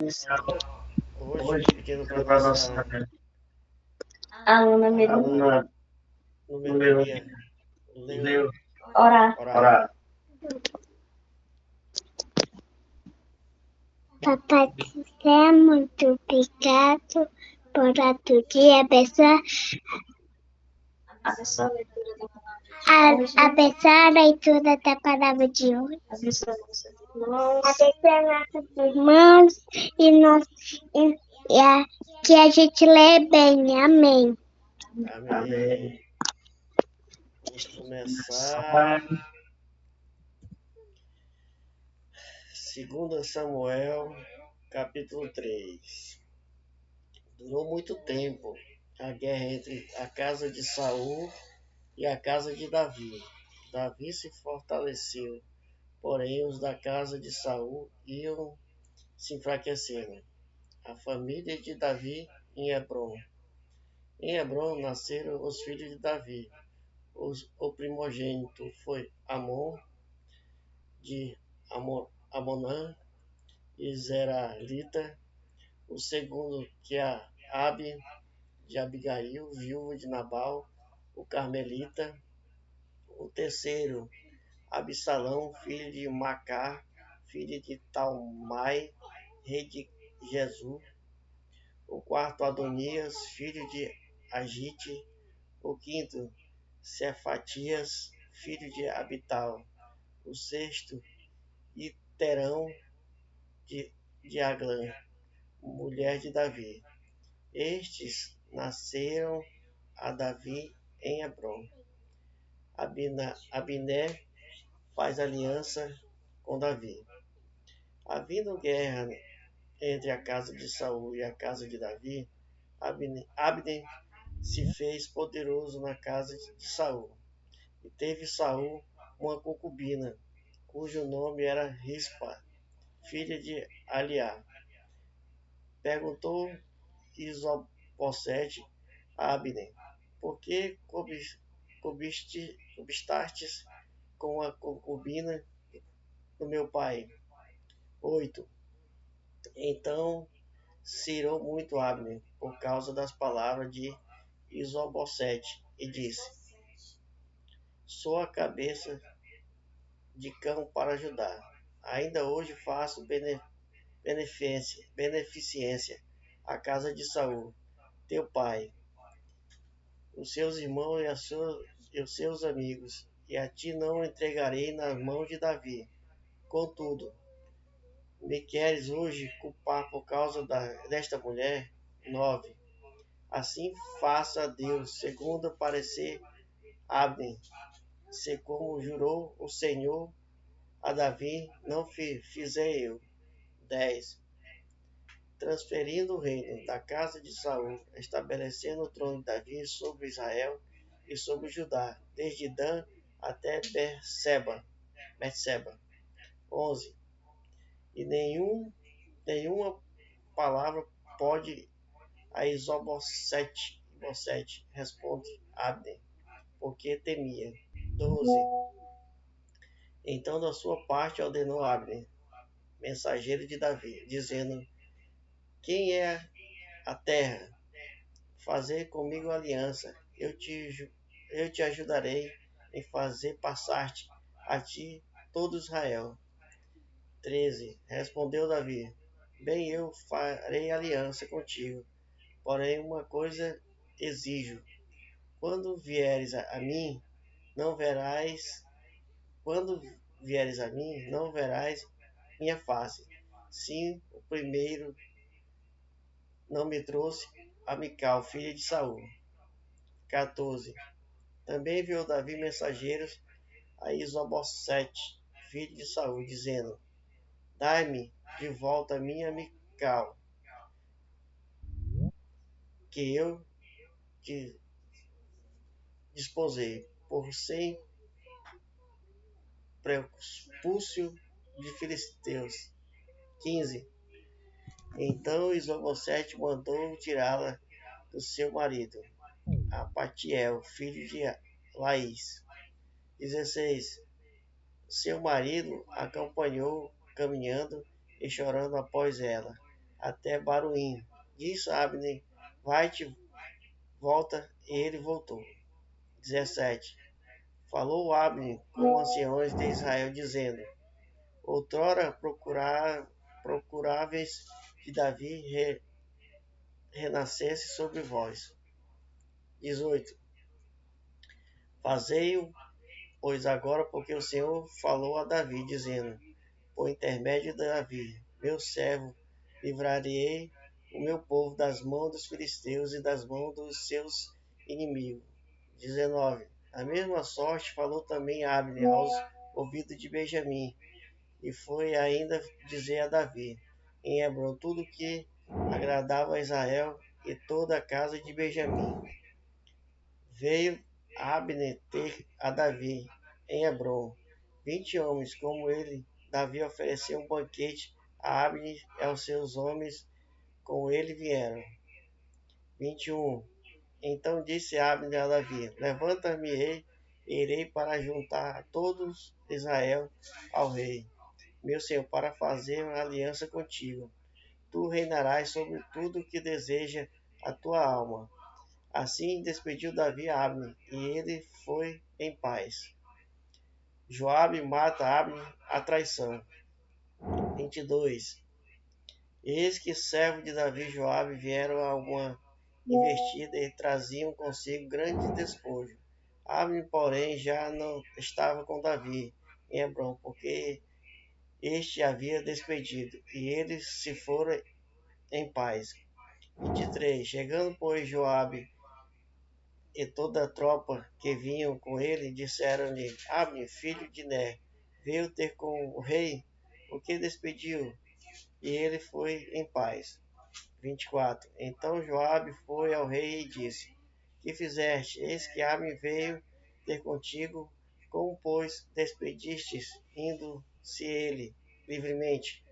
Hoje pedindo para nossa aluna Melodia orar. orar. Papai do céu, muito obrigado por outro dia abençoar. Abençoar a leitura da palavra de hoje. Abençoar nossos irmãos e que a gente lê bem. Amém. Amém. Vamos começar. 2 Samuel, capítulo 3. Durou muito tempo a guerra entre a casa de Saul e a casa de Davi. Davi se fortaleceu, porém os da casa de Saul iam se enfraquecendo. A família de Davi em Hebron. Em Hebron nasceram os filhos de Davi. O primogênito foi Amon, de Amonã e Zeralita. O segundo, que é Abi, de Abigail, viúva de Nabal, o Carmelita. O terceiro, Absalão, filho de Macar, filho de Talmai, rei de Jesus. O quarto, Adonias, filho de Agite. O quinto, Cefatias, filho de Abital. O sexto, Iterão de Aglã, mulher de Davi. Estes nasceram a Davi em Hebron. Abiné faz aliança com Davi. Havendo guerra entre a casa de Saul e a casa de Davi, Abner se fez poderoso na casa de Saul. E teve Saul uma concubina, cujo nome era Rispa, filha de Aliá. Perguntou Isbossete a Abner: por que cobistastes com a concubina do meu pai? 8. Então se irou muito Abner por causa das palavras de Isbossete e disse: sou a cabeça de cão para ajudar. Ainda hoje faço beneficência à casa de Saul, teu pai, os seus irmãos e os seus amigos, e a ti não entregarei nas mãos de Davi. Contudo, me queres hoje culpar por causa desta mulher? 9. Assim faça a Deus, segundo o parecer Abner, se como jurou o Senhor a Davi, não fizer eu. 10. Transferindo o reino da casa de Saul, estabelecendo o trono de Davi sobre Israel e sobre Judá, desde Dan até Berseba. 11. E nenhuma palavra pode a Isbossete, responde Abner, porque temia. 12. Então da sua parte ordenou Abner, mensageiro de Davi, dizendo: quem é a terra? Fazer comigo aliança. Eu te ajudarei em fazer passar-te a ti todo Israel. 13. Respondeu Davi: bem, eu farei aliança contigo, porém uma coisa exijo: quando vieres a mim, não verás minha face. Sim, o primeiro não me trouxe a Mical, filha de Saul. 14. Também enviou Davi mensageiros a Isbossete, filho de Saul, dizendo: dai-me de volta a minha Mical, que eu te desposei, por sem prepúcio de filisteus. 15. Então Isbossete mandou tirá-la do seu marido, a Patiel, filho de Laís. 16. Seu marido acompanhou caminhando e chorando após ela. até Baruim. Disse Abner, vai-te, volta, e ele voltou. 17. Falou Abner com os anciões de Israel, dizendo, outrora procuráveis que Davi renascesse sobre vós. 18. Fazei-o, pois agora, porque o Senhor falou a Davi, dizendo, por intermédio de Davi, meu servo, livrarei o meu povo das mãos dos filisteus e das mãos dos seus inimigos. 19. A mesma sorte falou também Abner aos ouvidos de Benjamim, e foi ainda dizer a Davi, em Hebron, tudo que agradava a Israel e toda a casa de Benjamim. Veio Abner ter a Davi em Hebron 20 homens, como ele. Davi ofereceu um banquete a Abner e aos seus homens com ele vieram. 21. Então disse Abner a Davi, levanta-me, irei para juntar a todos Israel ao rei, meu senhor, para fazer uma aliança contigo. Tu reinarás sobre tudo o que deseja a tua alma. Assim despediu Davi a Abner, e ele foi em paz. Joabe mata Abner a traição. 22. Eis que servos de Davi e Joabe vieram a uma investida e traziam consigo grande despojo. Abner, porém, já não estava com Davi em Hebron, porque este havia despedido, e eles se foram em paz. 23. Chegando, pois, Joabe e toda a tropa que vinham com ele, disseram-lhe, Abner, filho de Ner, veio ter com o rei, o que despediu, e ele foi em paz. 24. Então Joabe foi ao rei e disse, que fizeste? Eis que Abner veio ter contigo, como, pois, despedistes, indo-se ele livremente.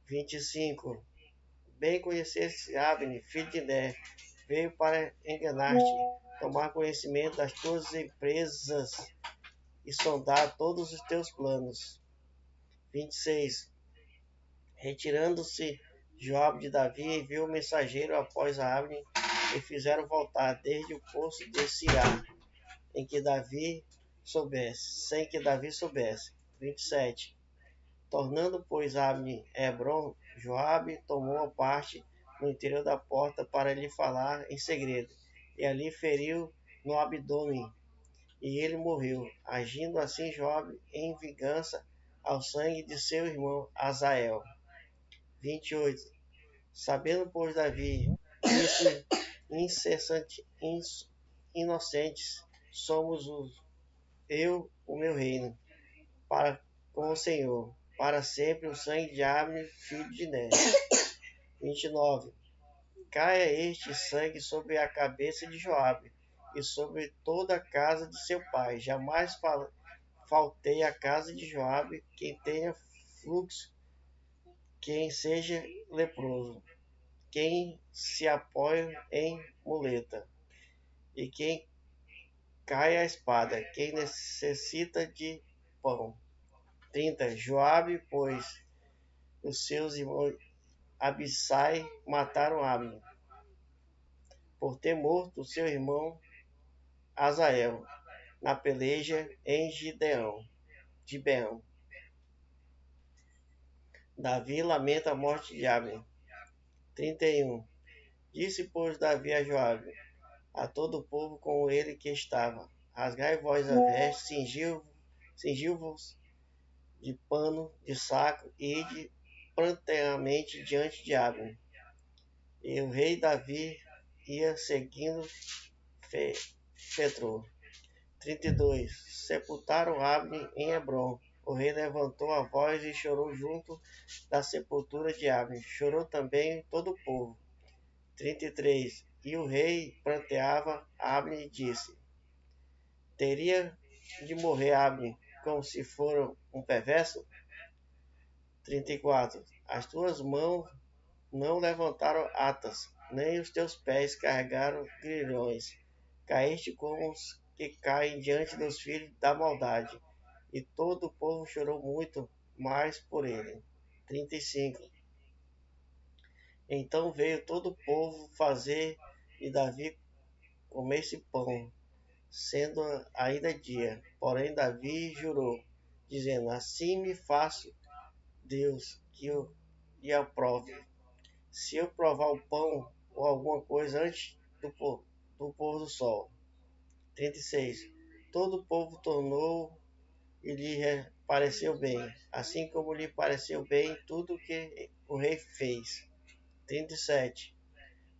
25. Bem conheceste Abner, filho de Ner, veio para enganar-te, tomar conhecimento das tuas empresas e sondar todos os teus planos. 26. Retirando-se Joabe de Davi, enviou um mensageiro após a Abner e fizeram voltar desde o poço de Sirá, em que Davi soubesse, sem que Davi soubesse. 27. Tornando, pois, Abner a Hebron, Joabe tomou a parte no interior da porta para lhe falar em segredo, e ali feriu no abdômen, e ele morreu, agindo assim Joabe em vingança ao sangue de seu irmão Azael. 28. Sabendo, pois, Davi, isso incessante, inocentes somos o meu reino, para com o Senhor, para sempre o sangue de Abner, filho de Ner. 29. Caia este sangue sobre a cabeça de Joabe e sobre toda a casa de seu pai. Jamais faltei à casa de Joabe quem tenha fluxo, quem seja leproso, quem se apoia em muleta, e quem cai a espada, quem necessita de pão. 30. Joabe, pois os seus irmãos Abissai mataram Abner, por ter morto seu irmão Azael, na peleja em Gibeão. Davi lamenta a morte de Abner. 31. Disse, pois, Davi a Joabe, a todo o povo com ele que estava, rasgai vós a veste, cingiu-vos de pano de saco, e ide pranteamente diante de Abner. E o rei Davi ia seguindo Petrou. 32. Sepultaram Abner em Hebron. O rei levantou a voz e chorou junto da sepultura de Abner. Chorou também todo o povo. 33. E o rei pranteava Abner e disse, teria de morrer Abner como se for um perverso? 34. As tuas mãos não levantaram atas, nem os teus pés carregaram grilhões. Caíste como os que caem diante dos filhos da maldade. E todo o povo chorou muito mais por ele. 35. Então veio todo o povo fazer e Davi comer esse pão, sendo ainda dia. Porém Davi jurou, dizendo: Assim me faço Deus que eu lhe aprove, se eu provar o pão ou alguma coisa antes do pôr do sol. 36. Todo o povo tornou e lhe pareceu bem, assim como lhe pareceu bem tudo o que o rei fez. 37.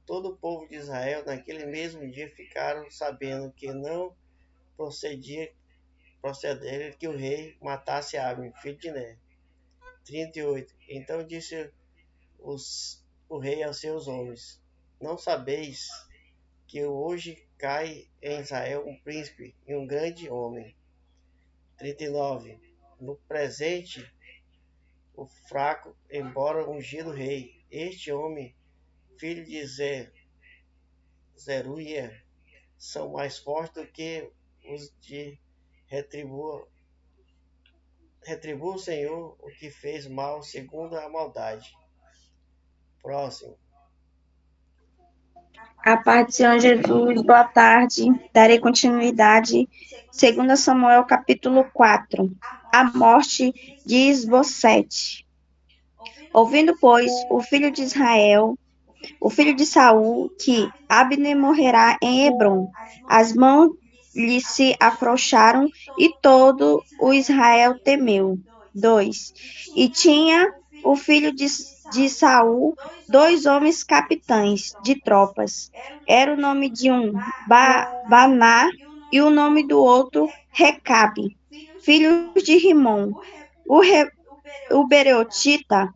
Todo o povo de Israel naquele mesmo dia ficaram sabendo que não proceder que o rei matasse Abner, filho de Ner. 38. Então disse o rei aos seus homens: Não sabeis que hoje cai em Israel um príncipe e um grande homem. 39. No presente, o fraco, embora ungido rei, este homem, filho de Zeruia, são mais fortes do que os de retribua o Senhor o que fez mal segundo a maldade. Próximo. A paz do Senhor Jesus, boa tarde. Darei continuidade. 2 Samuel, capítulo 4. A morte de Isbosete. Ouvindo, pois, o filho de Saul, que Abner morrerá em Hebrom, as mãos lhe se afrouxaram e todo o Israel temeu. 2. E tinha o filho de Saul dois homens capitães de tropas. Era o nome de um Baná e o nome do outro Recabe, filhos de Rimon. O, Re, o Bereotita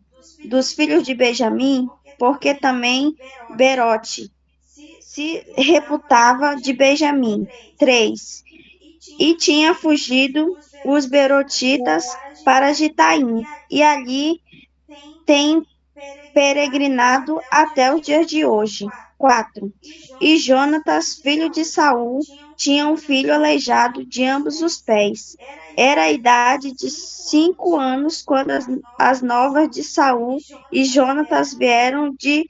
dos filhos de Benjamim, porque também Berote se reputava de Benjamim. 3. E tinha fugido os Berotitas para Gitaim, e ali tem peregrinado até os dias de hoje. 4. E Jonatas, filho de Saul, tinha um filho aleijado de ambos os pés. Era a idade de 5 anos quando as novas de Saul e Jonatas vieram de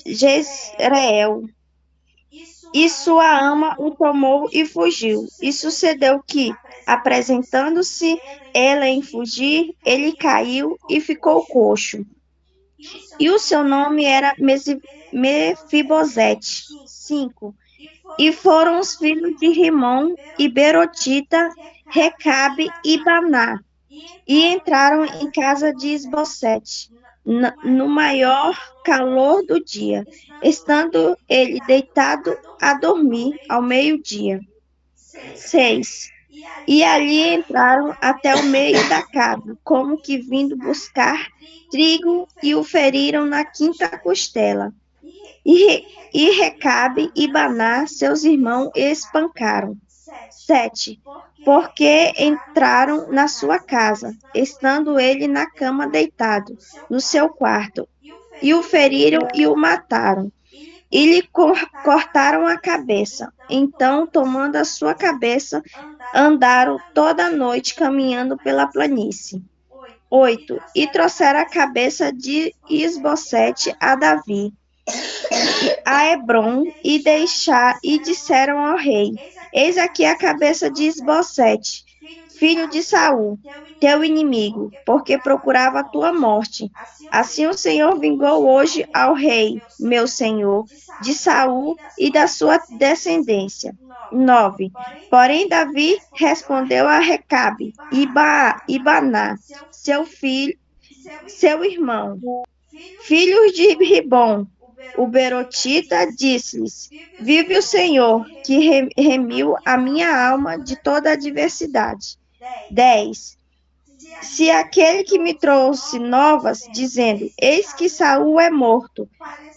Jezreel. E sua ama o tomou e fugiu. E sucedeu que, apresentando-se ela em fugir, ele caiu e ficou coxo. E o seu nome era Mefibosete. 5. E foram os filhos de Rimon e Berotita, Recabe e Baná, e entraram em casa de Isbosete, no maior calor do dia, estando ele deitado a dormir ao meio-dia. 6. E ali entraram até o meio da casa, como que vindo buscar trigo, e o feriram na quinta costela. E Recabe e Baná, seus irmãos, espancaram. 7. Porque entraram na sua casa, estando ele na cama deitado, no seu quarto, e o feriram e o mataram. E lhe cortaram a cabeça. Então, tomando a sua cabeça, andaram toda a noite caminhando pela planície. 8. E trouxeram a cabeça de Isbosete a Davi, a Hebrom, e disseram ao rei: Eis aqui a cabeça de Isbosete, filho de Saul, teu inimigo, porque procurava a tua morte. Assim o Senhor vingou hoje ao rei, meu senhor, de Saul e da sua descendência. 9. Porém Davi respondeu a Recabe e Baná, seu irmão, filhos de Ribom, o Berotita, disse-lhes: Vive o Senhor, que remiu a minha alma de toda adversidade. 10. Se aquele que me trouxe novas, dizendo: Eis que Saul é morto,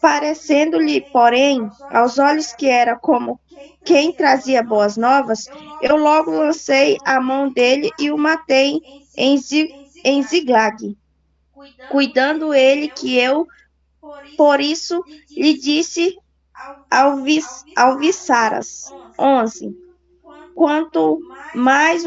parecendo-lhe, porém, aos olhos que era como quem trazia boas novas, eu logo lancei a mão dele e o matei em Ziglag, cuidando ele que eu, por isso, lhe disse Alvissaras. 11. Quanto mais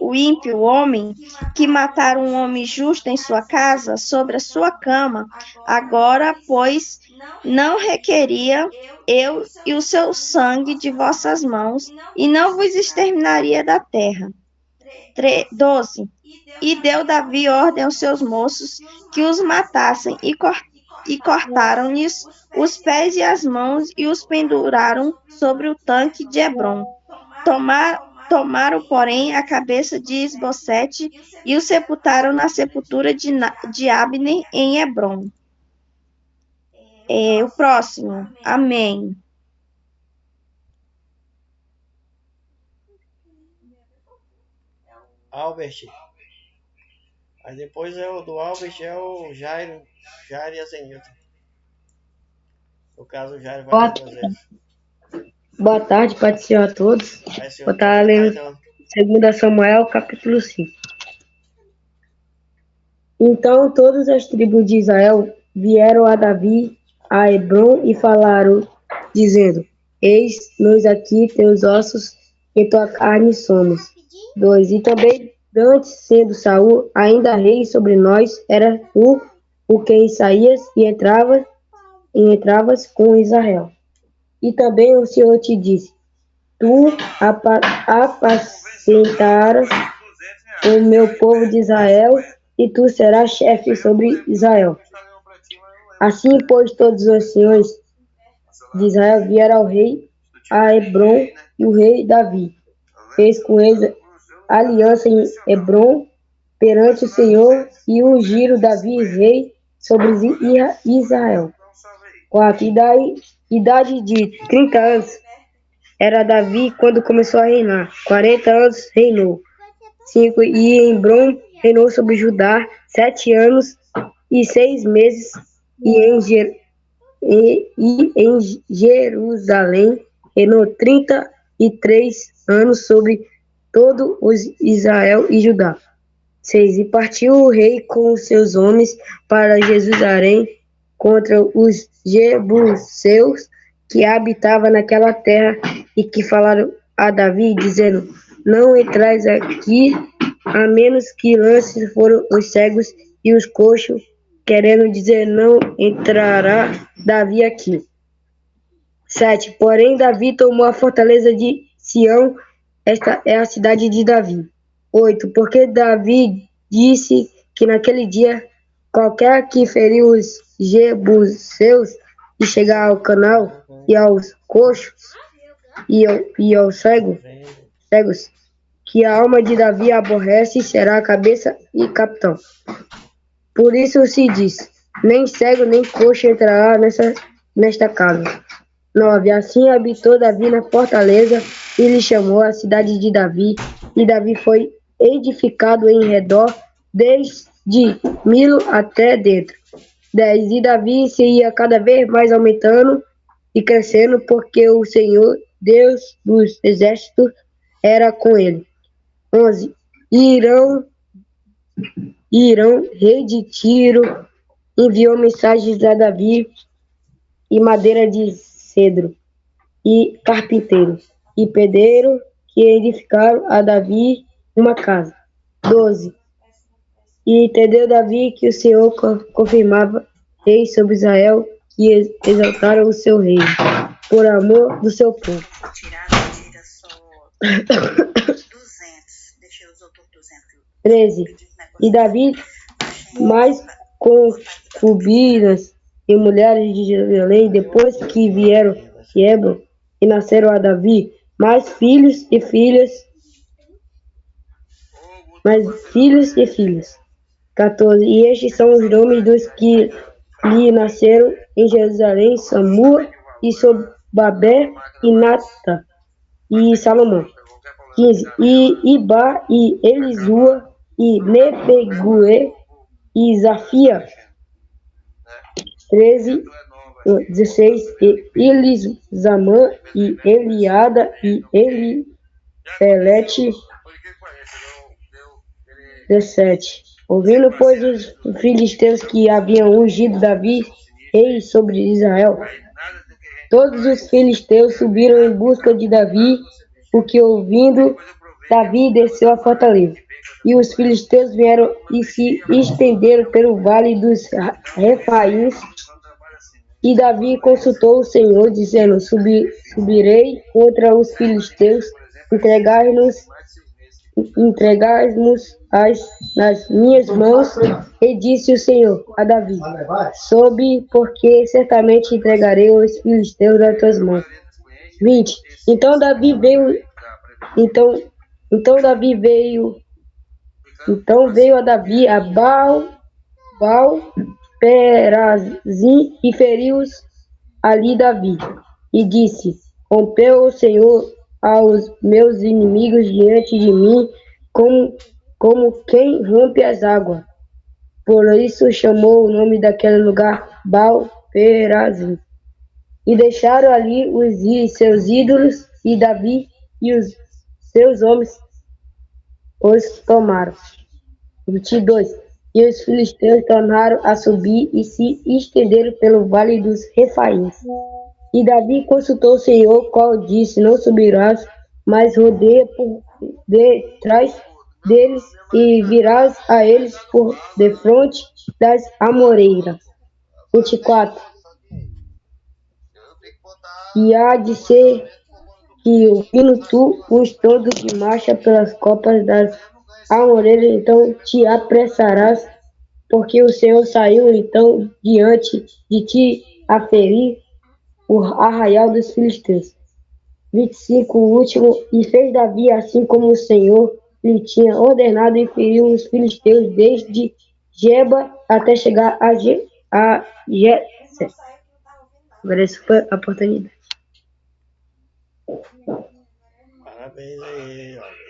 o ímpio homem, que matara um homem justo em sua casa, sobre a sua cama, agora, pois, não requeria eu e o seu sangue de vossas mãos, e não vos exterminaria da terra. 12. E deu Davi ordem aos seus moços que os matassem, e cortaram-lhes os pés e as mãos, e os penduraram sobre o tanque de Hebrom. Tomaram, porém, a cabeça de Isbosete e o sepultaram na sepultura de Abner em Hebrom. O próximo. Amém. Albert. Aí depois do Albert é o Jairo e a Zenilton. No caso, o Jairo vai ler duas vezes. Boa tarde, Pai do Senhor a todos. Aí, senhor, Vou estar lendo 2 Samuel, capítulo 5. Então todas as tribos de Israel vieram a Davi, a Hebrom, e falaram, dizendo, eis-nos aqui teus ossos, e tua carne somos. 2. E também, antes sendo Saul ainda rei sobre nós, era tu o que saías e entravas com Israel. E também o Senhor te disse, tu apacentarás o meu povo de Israel, e tu serás chefe sobre Israel. Assim, pois, todos os senhores de Israel vieram ao rei a Hebrom, e o rei Davi fez com eles aliança em Hebrom perante o Senhor, e ungiram Davi rei sobre Israel. 4. Idade de 30 anos era Davi quando começou a reinar. 40 anos reinou. 5. E em Hebrom reinou sobre Judá 7 anos e 6 meses, e em Jerusalém reinou 33 anos sobre todo os Israel e Judá. 6. E partiu o rei com os seus homens para Jerusalém contra os jebuseus que habitavam naquela terra, e que falaram a Davi, dizendo, não entrais aqui, a menos que lances foram os cegos e os coxos, querendo dizer, não entrará Davi aqui. 7. Porém, Davi tomou a fortaleza de Sião, esta é a cidade de Davi. 8. Porque Davi disse que naquele dia, qualquer que feriu os jebuseus e chegar ao canal e aos coxos e aos cegos, que a alma de Davi aborrece, será a cabeça e capitão. Por isso se diz, nem cego nem coxo entrará nesta casa. 9. Assim habitou Davi na fortaleza, e lhe chamou a cidade de Davi, e Davi foi edificado em redor, desde Milo até dentro. 10. E Davi se ia cada vez mais aumentando e crescendo, porque o Senhor, Deus dos exércitos, era com ele. 11. Irão, rei de Tiro, enviou mensagens a Davi, e madeira de cedro, e carpinteiro, e pedreiro, que edificaram a Davi uma casa. 12. E entendeu Davi que o Senhor confirmava rei sobre Israel, e exaltaram o seu reino, por amor do seu povo. 13. E Davi, mais concubinas e mulheres de Jerusalém, depois que vieram de Hebron, e nasceram a Davi, mais filhos e filhas. 14. E estes são os nomes dos que lhe nasceram em Jerusalém: Samua, e Sobabé, e Nata, e Salomão. 15. E Iba, e Elisua, e Nebegue, e Zafia. 16. E Elisama, e Eliada, e Elifelete. 17. Ouvindo, pois, os filisteus que haviam ungido Davi rei sobre Israel, todos os filisteus subiram em busca de Davi, o que ouvindo Davi desceu à fortaleza. E os filisteus vieram e se estenderam pelo vale dos Refaíns. E Davi consultou o Senhor, dizendo: Subirei contra os filisteus, entregai-nos nas minhas mãos. E disse o Senhor a Davi: Sobe, porque certamente entregarei os filisteus nas tuas mãos. 20. Então Davi veio então, então Davi veio, então veio a Davi a Baal Perazim e feriu-os ali Davi. E disse: Rompeu o Senhor aos meus inimigos diante de mim, como quem rompe as águas. Por isso chamou o nome daquele lugar Baal Perazim. E deixaram ali seus ídolos, e Davi e os seus homens os tomaram. 22. E os filisteus tornaram a subir e se estenderam pelo vale dos Refaíns. E Davi consultou o Senhor, qual disse: Não subirás, mas rodeia por detrás deles e virás a eles por defronte das amoreiras. 24. E há de ser que, ouvindo tu o estrondo de marcha pelas copas das amoreiras, então te apressarás, porque o Senhor saiu então diante de ti a ferir o arraial dos filisteus. 25, o último, e fez Davi assim como o Senhor lhe tinha ordenado, e feriu os filisteus desde Geba até chegar a Jessé. Agora essa foi a oportunidade. Parabéns aí, ó.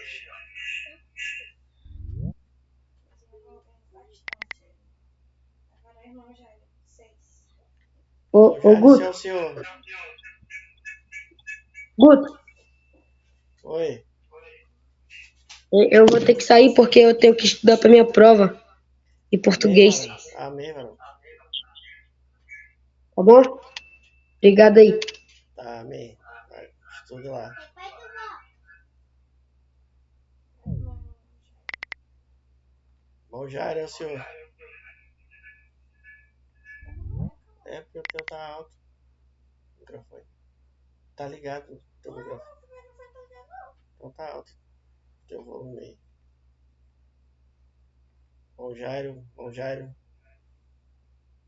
Ô Guto, Seu senhor. Guto, Oi. eu vou ter que sair porque eu tenho que estudar para minha prova em português. Amém, mano. Tá bom? Obrigado aí. Tá, amém. Estude lá. Bom, Jair, é o senhor. É porque o teu tá alto. O microfone. Tá ligado o teu microfone. Então tá alto. O teu volume aí. Bom, Jairo. Bom, Jairo.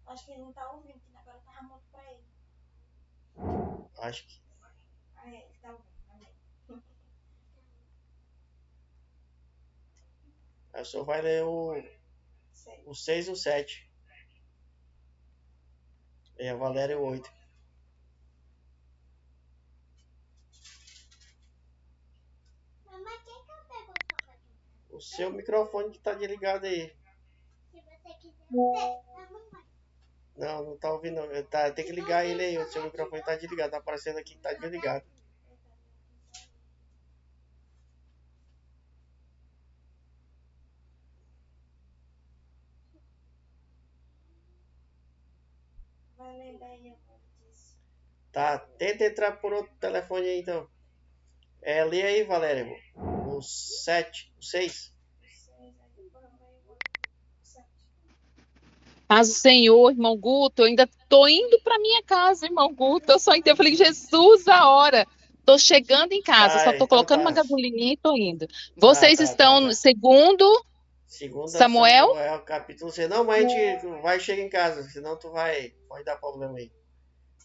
Acho que ele não tá ouvindo, que agora tá mudo pra ele. Acho que. Ah, é, ele tá ouvindo, amém. Aí o senhor vai ler o 6 e o 7. E a Valéria o 8. O seu microfone que tá desligado aí. Não, não tá ouvindo não. Tem que ligar ele aí. O seu microfone tá desligado. Tá aparecendo aqui que tá desligado. Vai ler daí agora disso. Tá, tenta entrar por outro telefone aí então. Lê aí, Valéria. O 7, o 6. Paz do Senhor, irmão Guto, eu ainda tô indo para minha casa, irmão Guto. Eu só entrei, eu falei, Jesus, a hora. Tô chegando em casa, só tô Então colocando tá. uma gasolininha e tô indo. Vocês estão no segundo Segunda Samuel? Samuel, capítulo 6. Não, mas a gente vai chegar em casa, senão pode dar problema aí.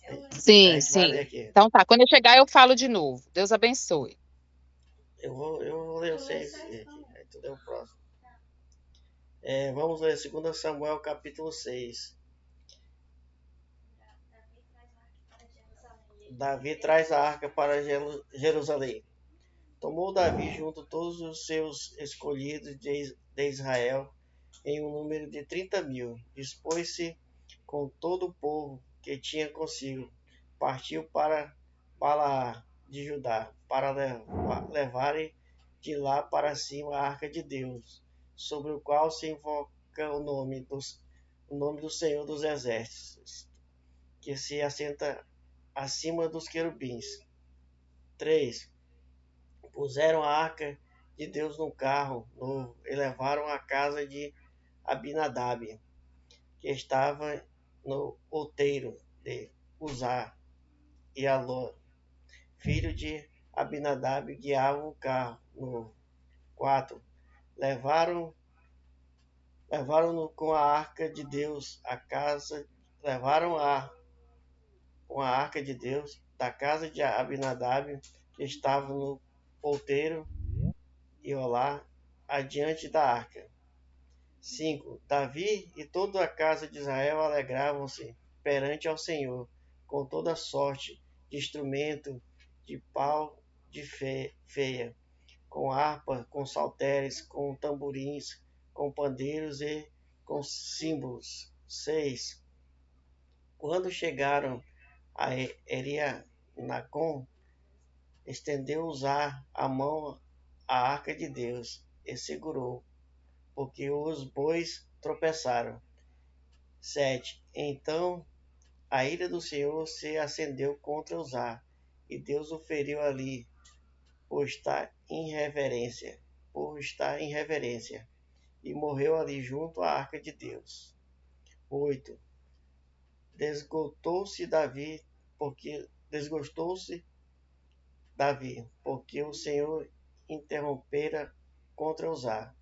A Sim, gente vai ler sim. aqui. Então tá, quando eu chegar eu falo de novo. Deus abençoe. Eu vou ler o 6 aqui. Aí tu lê o próximo. Vamos ler 2 Samuel, capítulo 6. Davi traz a arca para Jerusalém. Tomou Davi junto todos os seus escolhidos de Israel, em um número de 30.000. Dispôs-se com todo o povo que tinha consigo. Partiu para Balaá de Judá, para levarem de lá para cima a arca de Deus, sobre o qual se invoca o nome do Senhor dos Exércitos, que se assenta acima dos querubins. 3. Puseram a arca de Deus num carro novo e levaram à casa de Abinadab, que estava no outeiro de Uzá, e Alô, filho de Abinadab, guiava o carro novo. 4. Levaram-no com a arca de Deus à casa, levaram com a arca de Deus da casa de Abinadab, que estava no outeiro, e Olá, adiante da arca. 5. Davi e toda a casa de Israel alegravam-se perante ao Senhor, com toda sorte de instrumento de pau de feia, com harpa, com saltérios, com tamborins, com pandeiros e com símbolos. 6. Quando chegaram a Erianacom, estendeu Uzá a mão à arca de Deus e segurou, porque os bois tropeçaram. 7. Então a ira do Senhor se acendeu contra Uzá, e Deus o feriu ali, por estar em reverência, e morreu ali junto à arca de Deus. 8. Desgostou-se Davi, porque o Senhor interrompera contra Uzá,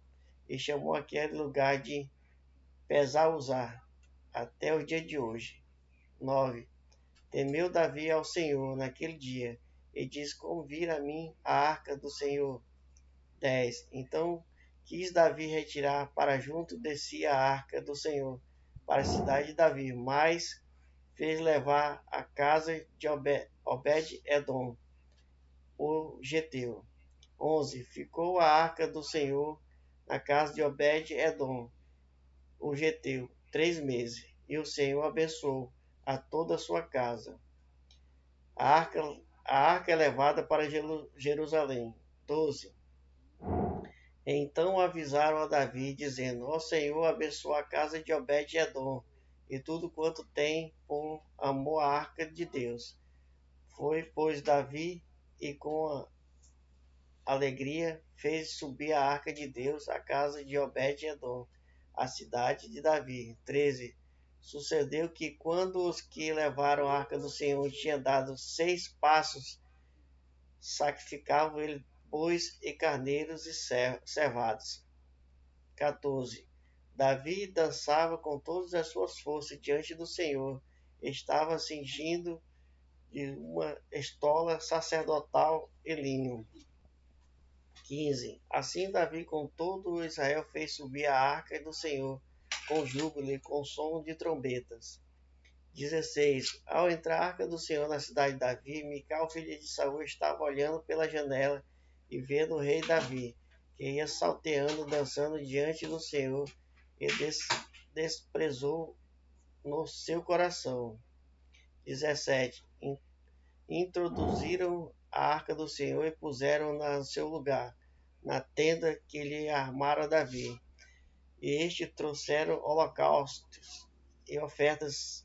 e chamou aquele lugar de Pesar-Uzá, até o dia de hoje. 9. Temeu Davi ao Senhor naquele dia, e disse: Como vir a mim a arca do Senhor? 10. Então quis Davi retirar para junto de si a arca do Senhor, para a cidade de Davi, mas fez levar a casa de Obed-Edom, o geteu. 11. Ficou a arca do Senhor na casa de Obed-Edom, o geteu, 3 meses, e o Senhor abençoou a toda a sua casa. A arca é levada para Jerusalém. 12. Então avisaram a Davi, dizendo: Ó Senhor, abençoa a casa de Obed-Edom e tudo quanto tem por amor à arca de Deus. Foi, pois, Davi, e com alegria fez subir a arca de Deus à casa de Obed-Edom, a cidade de Davi. 13. Sucedeu que, quando os que levaram a arca do Senhor tinham dado 6 passos, sacrificavam ele bois e carneiros e cevados. 14. Davi dançava com todas as suas forças diante do Senhor. Estava cingindo de uma estola sacerdotal e linho. 15. Assim Davi com todo o Israel fez subir a arca do Senhor, com júbilo e com som de trombetas. 16. Ao entrar a arca do Senhor na cidade de Davi, Mical, filha de Saul, estava olhando pela janela e vendo o rei Davi, que ia salteando, dançando diante do Senhor, e desprezou no seu coração. 17. Introduziram a arca do Senhor e puseram-na no seu lugar, na tenda que lhe armara Davi. E trouxeram holocaustos e ofertas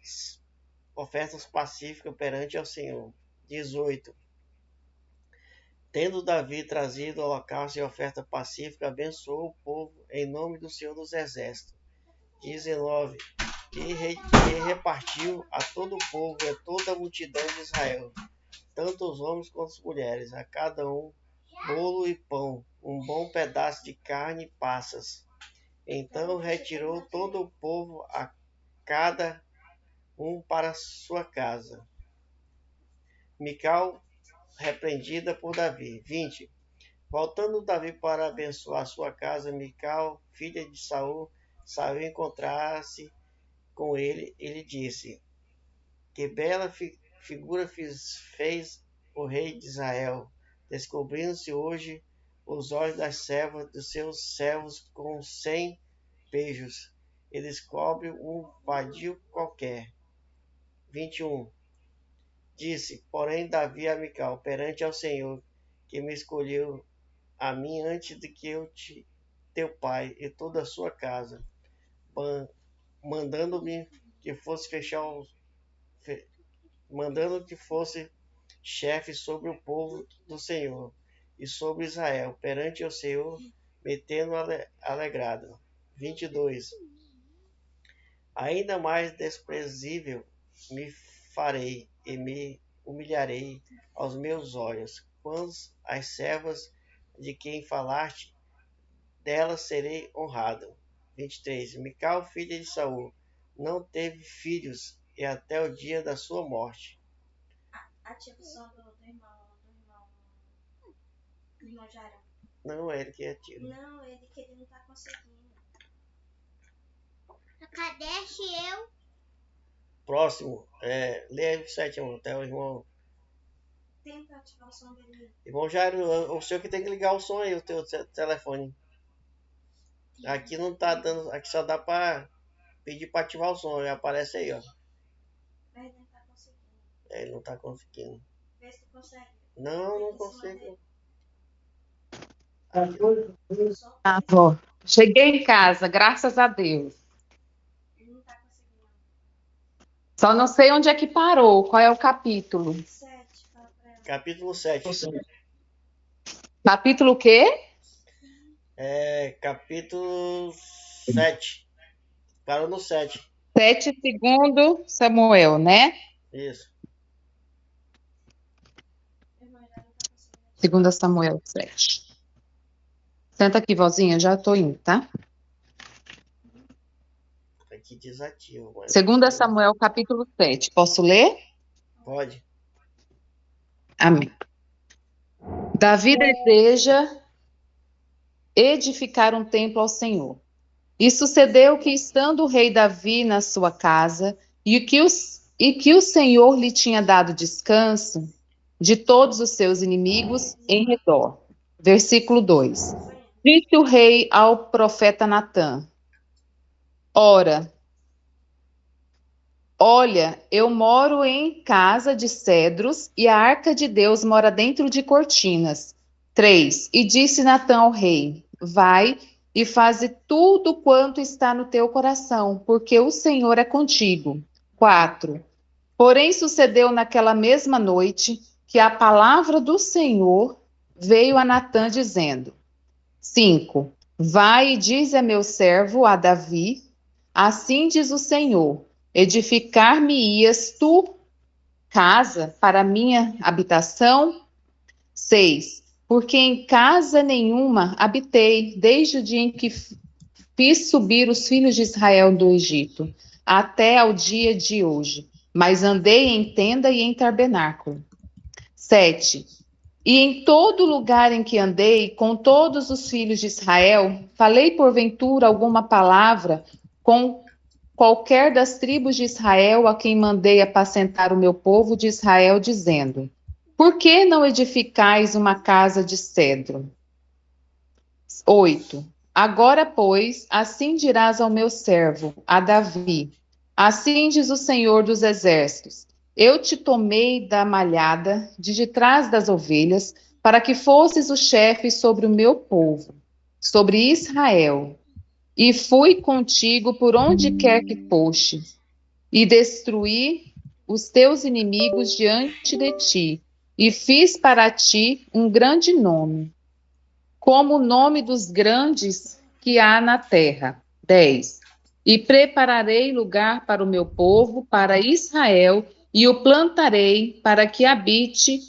pacíficas perante ao Senhor. 18. Tendo Davi trazido holocausto e oferta pacífica, abençoou o povo em nome do Senhor dos Exércitos. 19. E repartiu a todo o povo e a toda a multidão de Israel, tanto os homens quanto as mulheres, a cada um bolo e pão, um bom pedaço de carne e passas. Então retirou todo o povo, a cada um para sua casa. Mical, repreendida por Davi. 20. Voltando Davi para abençoar sua casa, Mical, filha de Saul, saiu encontrar-se com ele. Ele disse: Que bela figura fez o rei de Israel, descobrindo-se hoje os olhos das servas dos seus servos com 100 beijos, e descobre um vadio qualquer. 21. Disse, porém, Davi a Mical, perante ao Senhor, que me escolheu a mim antes de que teu pai e toda a sua casa, mandando-me que fosse mandando que fosse chefe sobre o povo do Senhor, e sobre Israel, perante o Senhor, metendo alegrado. 22. Ainda mais desprezível me farei e me humilharei aos meus olhos, quando as servas de quem falaste, delas serei honrado. 23. Mical, filha de Saul, não teve filhos, e até o dia da sua morte. A tia pessoa do irmão Jairo. Não é ele que é tio. Não, ele que ele não tá conseguindo. Cadê eu? Próximo, lê aí o 7, até o irmão. Tenta ativar o som dele. Irmão Jairo, o senhor que tem que ligar o som aí, o teu telefone. Aqui não tá dando, aqui só dá pra pedir pra ativar o som, ele aparece aí, ó. Mas ele não tá conseguindo. Ele não tá conseguindo. Vê se tu consegue. Não consigo. Ah, vó. Cheguei em casa, graças a Deus. Ele não tá conseguindo. Só não sei onde é que parou, qual é o capítulo. 7, fala pra ela. Capítulo 7. Capítulo o quê? Capítulo 7. Parou no 7. 7 segundo Samuel, né? Isso. Irmão Jairo não tá conseguindo. 2 Samuel 7. Senta aqui, vozinha, já tô indo, tá? Aqui desativo. Mas 2 Samuel, capítulo 7. Posso ler? pode. Amém. Davi deseja edificar um templo ao Senhor. E sucedeu que, estando o rei Davi na sua casa, e que o Senhor lhe tinha dado descanso de todos os seus inimigos em redor. Versículo 2. Disse o rei ao profeta Natã: Olha, eu moro em casa de cedros e a arca de Deus mora dentro de cortinas. 3. E disse Natã ao rei: Vai e faze tudo quanto está no teu coração, porque o Senhor é contigo. 4. Porém sucedeu naquela mesma noite que a palavra do Senhor veio a Natã dizendo: 5. Vai e dize a meu servo, a Davi, assim diz o Senhor: edificar-me-ias tu casa para minha habitação? 6. Porque em casa nenhuma habitei, desde o dia em que fiz subir os filhos de Israel do Egito, até ao dia de hoje. Mas andei em tenda e em tabernáculo. 7. E em todo lugar em que andei, com todos os filhos de Israel, falei porventura alguma palavra com qualquer das tribos de Israel a quem mandei apacentar o meu povo de Israel, dizendo: Por que não edificais uma casa de cedro? 8. Agora, pois, assim dirás ao meu servo, a Davi: Assim diz o Senhor dos Exércitos: Eu te tomei da malhada de trás das ovelhas, para que fosses o chefe sobre o meu povo, sobre Israel. E fui contigo por onde quer que foste, e destruí os teus inimigos diante de ti, e fiz para ti um grande nome, como o nome dos grandes que há na terra. 10. E prepararei lugar para o meu povo, para Israel, e o plantarei para que habite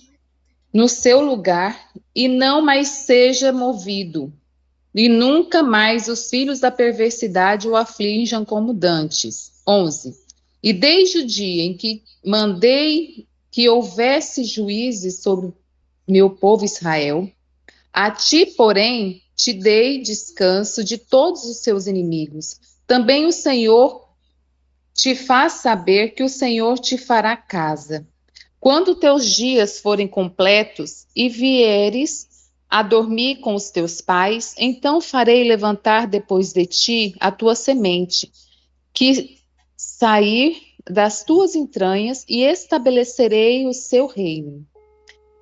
no seu lugar e não mais seja movido. E nunca mais os filhos da perversidade o aflijam como dantes. 11. E desde o dia em que mandei que houvesse juízes sobre meu povo Israel, a ti, porém, te dei descanso de todos os seus inimigos. Também o Senhor te faz saber que o Senhor te fará casa. Quando teus dias forem completos e vieres a dormir com os teus pais, então farei levantar depois de ti a tua semente, que sair das tuas entranhas, e estabelecerei o seu reino.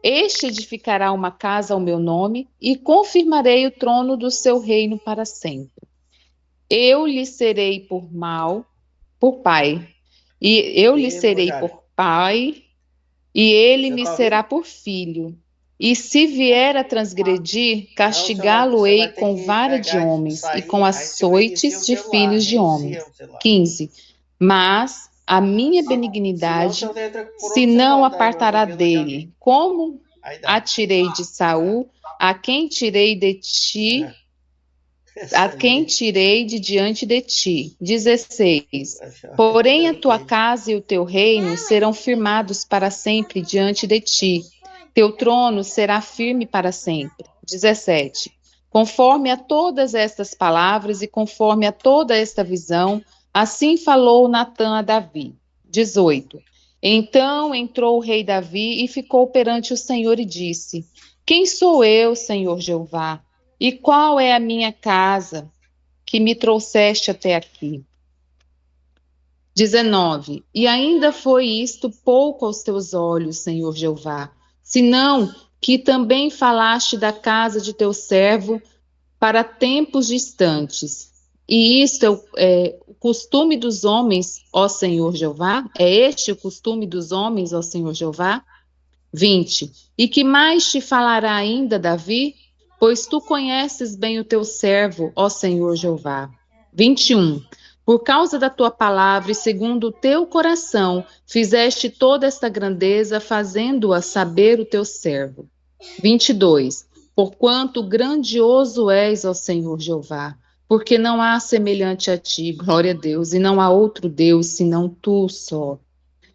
Este edificará uma casa ao meu nome e confirmarei o trono do seu reino para sempre. Eu lhe serei por pai, e eu lhe E, irmão serei Jairo, por pai, e ele você me tá será ouvindo? por filho. E se vier a transgredir, castigá-lo-ei ter com que vara de pegar e homens e sair, com aí você vai iniciar açoites o de celular, filhos de reinicia homens. o celular. 15. Mas a minha Senão benignidade você entra por se outro não celular, daí eu apartará vendo aqui alguém. dele, como Aí a dá. tirei de Saul, a quem tirei de ti, Essa a quem aí, tirei de diante de ti. 16. acho que Porém, a dando tua play. casa e o teu reino serão firmados para sempre diante de ti. Teu trono será firme para sempre. 17. Conforme a todas estas palavras e conforme a toda esta visão, assim falou Natã a Davi. 18. Então entrou o rei Davi e ficou perante o Senhor e disse: Quem sou eu, Senhor Jeová? E qual é a minha casa que me trouxeste até aqui? 19. E ainda foi isto pouco aos teus olhos, Senhor Jeová, senão que também falaste da casa de teu servo para tempos distantes. E isto é o costume dos homens, ó Senhor Jeová? É este o costume dos homens, ó Senhor Jeová? 20. E que mais te falará ainda, Davi? Pois tu conheces bem o teu servo, ó Senhor Jeová. 21. Por causa da tua palavra e segundo o teu coração, fizeste toda esta grandeza, fazendo-a saber o teu servo. 22. Porquanto grandioso és, ó Senhor Jeová, porque não há semelhante a ti, glória a Deus, e não há outro Deus senão tu só.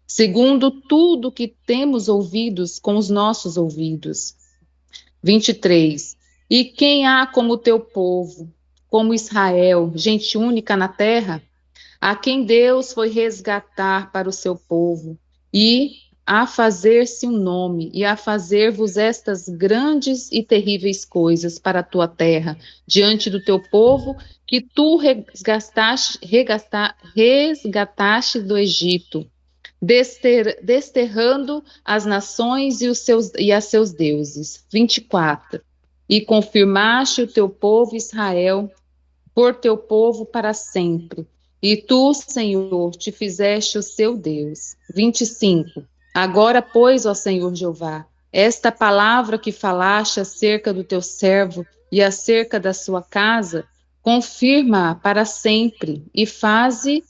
Segundo tudo que temos ouvidos com os nossos ouvidos. 23. E quem há como o teu povo, como Israel, gente única na terra, a quem Deus foi resgatar para o seu povo, e a fazer-se um nome, e a fazer-vos estas grandes e terríveis coisas para a tua terra, diante do teu povo, que tu resgataste do Egito, desterrando as nações e a seus deuses. 24. E confirmaste o teu povo Israel por teu povo para sempre. E tu, Senhor, te fizeste o seu Deus. 25. Agora, pois, ó Senhor Jeová, esta palavra que falaste acerca do teu servo e acerca da sua casa, confirma-a para sempre e faze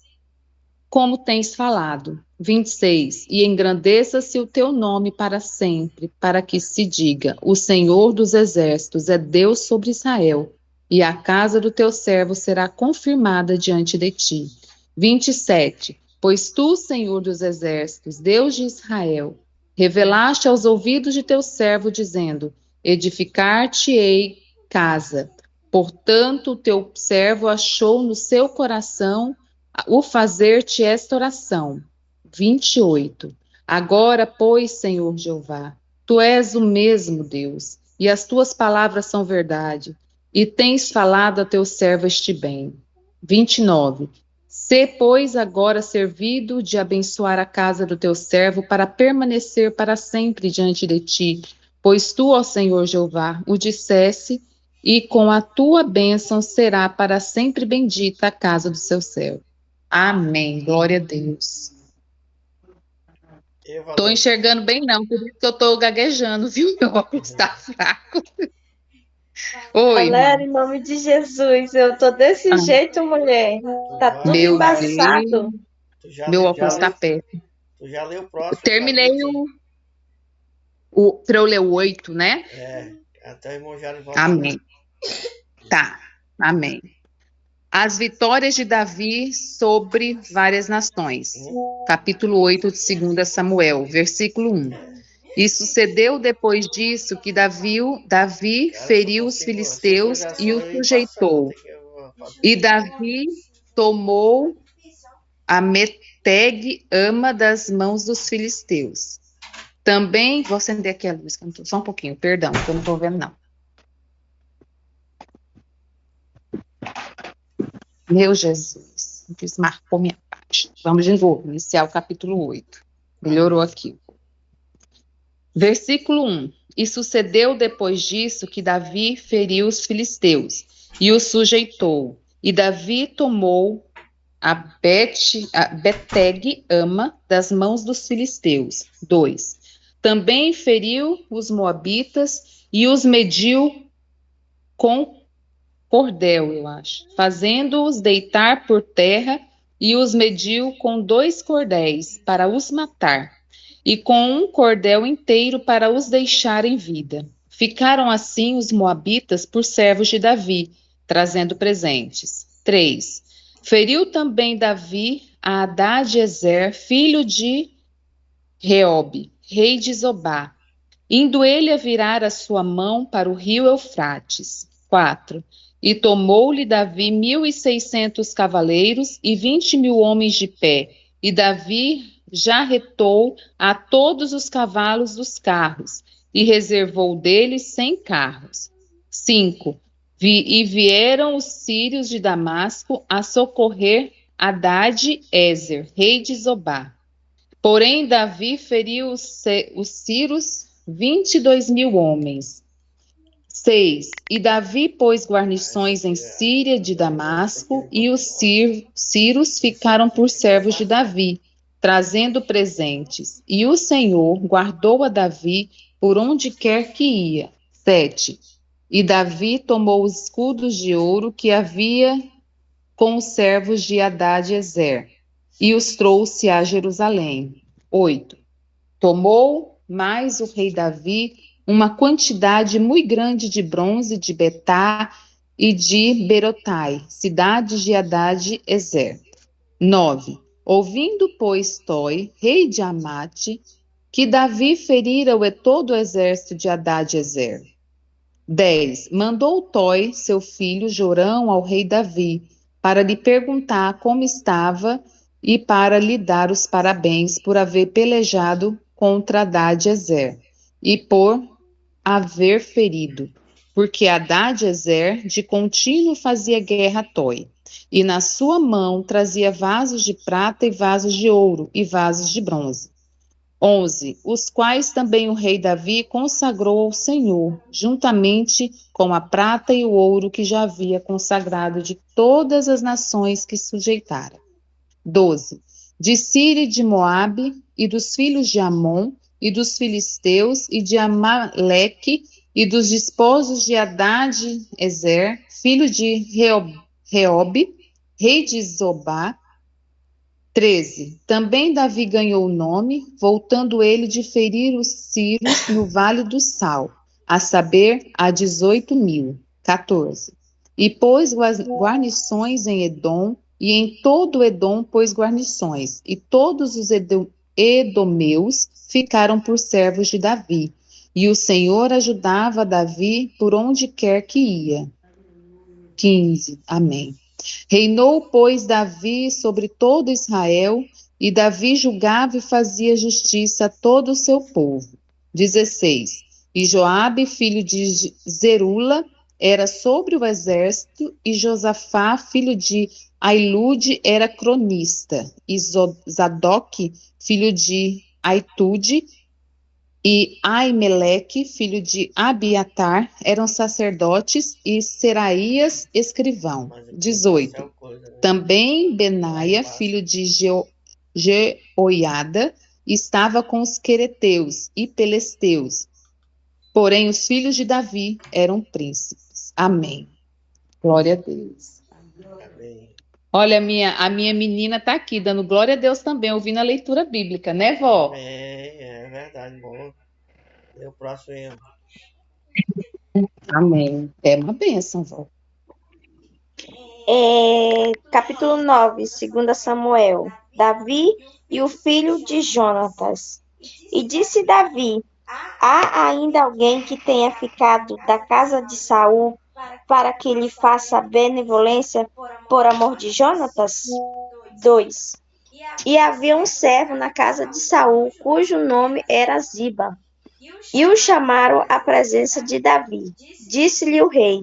como tens falado. 26. E engrandeça-se o teu nome para sempre, para que se diga: o Senhor dos exércitos é Deus sobre Israel, e a casa do teu servo será confirmada diante de ti. 27. Pois tu, Senhor dos exércitos, Deus de Israel, revelaste aos ouvidos de teu servo, dizendo: edificar-te-ei casa. Portanto, o teu servo achou no seu coração o fazer-te esta oração. 28. Agora, pois, Senhor Jeová, tu és o mesmo Deus, e as tuas palavras são verdade, e tens falado a teu servo este bem. 29. Sê, pois, agora servido de abençoar a casa do teu servo para permanecer para sempre diante de ti, pois tu, ó Senhor Jeová, o dissesse, e com a tua bênção será para sempre bendita a casa do seu servo. Amém. Glória a Deus. Tô Evandro, enxergando bem não, por isso que eu tô gaguejando, viu? Meu óculos tá fraco. Oi, Galera, irmão. em nome de Jesus, eu tô desse Ah, jeito, mulher. tu Tá tudo vai, meu embaçado. Deus. Meu já óculos tá leu, péssimo. tu já leu o próximo Terminei capítulo? pra eu ler o 8, né? Até o irmão Jário voltar lá. Amém. Tá. Amém. As vitórias de Davi sobre várias nações. Capítulo 8 de 2 Samuel, versículo 1. E sucedeu depois disso que Davi Cara, eu só feriu os consigo, se for filisteus já e só os eu ir passando, vou sujeitou. ter que fazer. E Davi tomou a Meteg Ama das mãos dos filisteus. Também, vou acender aqui a luz, só um pouquinho, perdão, que eu não estou vendo não. Meu Jesus, desmarcou minha página. Vamos de novo, iniciar o capítulo 8. Melhorou aqui. Versículo 1. E sucedeu depois disso que Davi feriu os filisteus e os sujeitou. E Davi tomou a Beteg Ama das mãos dos filisteus. 2. Também feriu os moabitas e os mediu com cordel, eu acho, fazendo-os deitar por terra, e os mediu com 2 cordéis para os matar, e com um cordel inteiro para os deixar em vida. Ficaram assim os moabitas por servos de Davi, trazendo presentes. 3. Feriu também Davi a Hadad-ezer, filho de Reobe, rei de Zobá, indo ele a virar a sua mão para o rio Eufrates. 4. E tomou-lhe Davi 1.600 cavaleiros e 20.000 homens de pé. E Davi jarretou a todos os cavalos dos carros, e reservou deles 100 carros. 5. E vieram os sírios de Damasco a socorrer Hadad-ezer, rei de Zobá. Porém, Davi feriu os sírios 22.000 homens. 6. E Davi pôs guarnições em Síria de Damasco, e os sírios ficaram por servos de Davi, trazendo presentes. E o Senhor guardou a Davi por onde quer que ia. 7. E Davi tomou os escudos de ouro que havia com os servos de Hadad-ezer, e os trouxe a Jerusalém. 8. Tomou mais o rei Davi uma quantidade muito grande de bronze de Betá e de Berotai, cidades de Hadad-ezer. 9. Ouvindo, pois, Toi, rei de Amate, que Davi ferira todo o exército de Hadad-ezer. 10. Mandou Toi, seu filho Jorão, ao rei Davi, para lhe perguntar como estava e para lhe dar os parabéns por haver pelejado contra Hadad-ezer e por haver ferido, porque Hadad-ezer de contínuo fazia guerra a Toi, e na sua mão trazia vasos de prata e vasos de ouro e vasos de bronze. 11. Os quais também o rei Davi consagrou ao Senhor, juntamente com a prata e o ouro que já havia consagrado de todas as nações que sujeitara. 12. De Síria e de Moabe, e dos filhos de Amon, e dos filisteus, e de Amaleque, e dos desposos de Hadad-ezer, filho de Reobe, rei de Zobá. 13. Também Davi ganhou o nome, voltando ele de ferir os sírios no Vale do Sal, a saber, a 18.000. 14. E pôs guarnições em Edom, e em todo Edom pôs guarnições, e todos os edomeus ficaram por servos de Davi. E o Senhor ajudava Davi por onde quer que ia. 15. Amém. Reinou, pois, Davi sobre todo Israel, e Davi julgava e fazia justiça a todo o seu povo. 16. E Joabe, filho de Zerula, era sobre o exército, e Josafá, filho de Ailude, era cronista, e Zadok, filho de Aitude, e Aimeleque, filho de Abiatar, eram sacerdotes, e Seraías, escrivão. 18. Também Benaia, filho de Jeoiada, estava com os quereteus e pelesteus. Porém, os filhos de Davi eram príncipes. Amém. Glória a Deus. Amém. Olha, a minha menina está aqui, dando glória a Deus também, ouvindo a leitura bíblica, né, vó? É verdade, bom. E o próximo erro. Amém. É uma bênção, vó. Capítulo 9, 2 Samuel. Davi e o filho de Jonatas. E disse Davi: há ainda alguém que tenha ficado da casa de Saul para que lhe faça benevolência por amor de Jonatas? 2. E havia um servo na casa de Saul, cujo nome era Ziba. E o chamaram à presença de Davi. Disse-lhe o rei: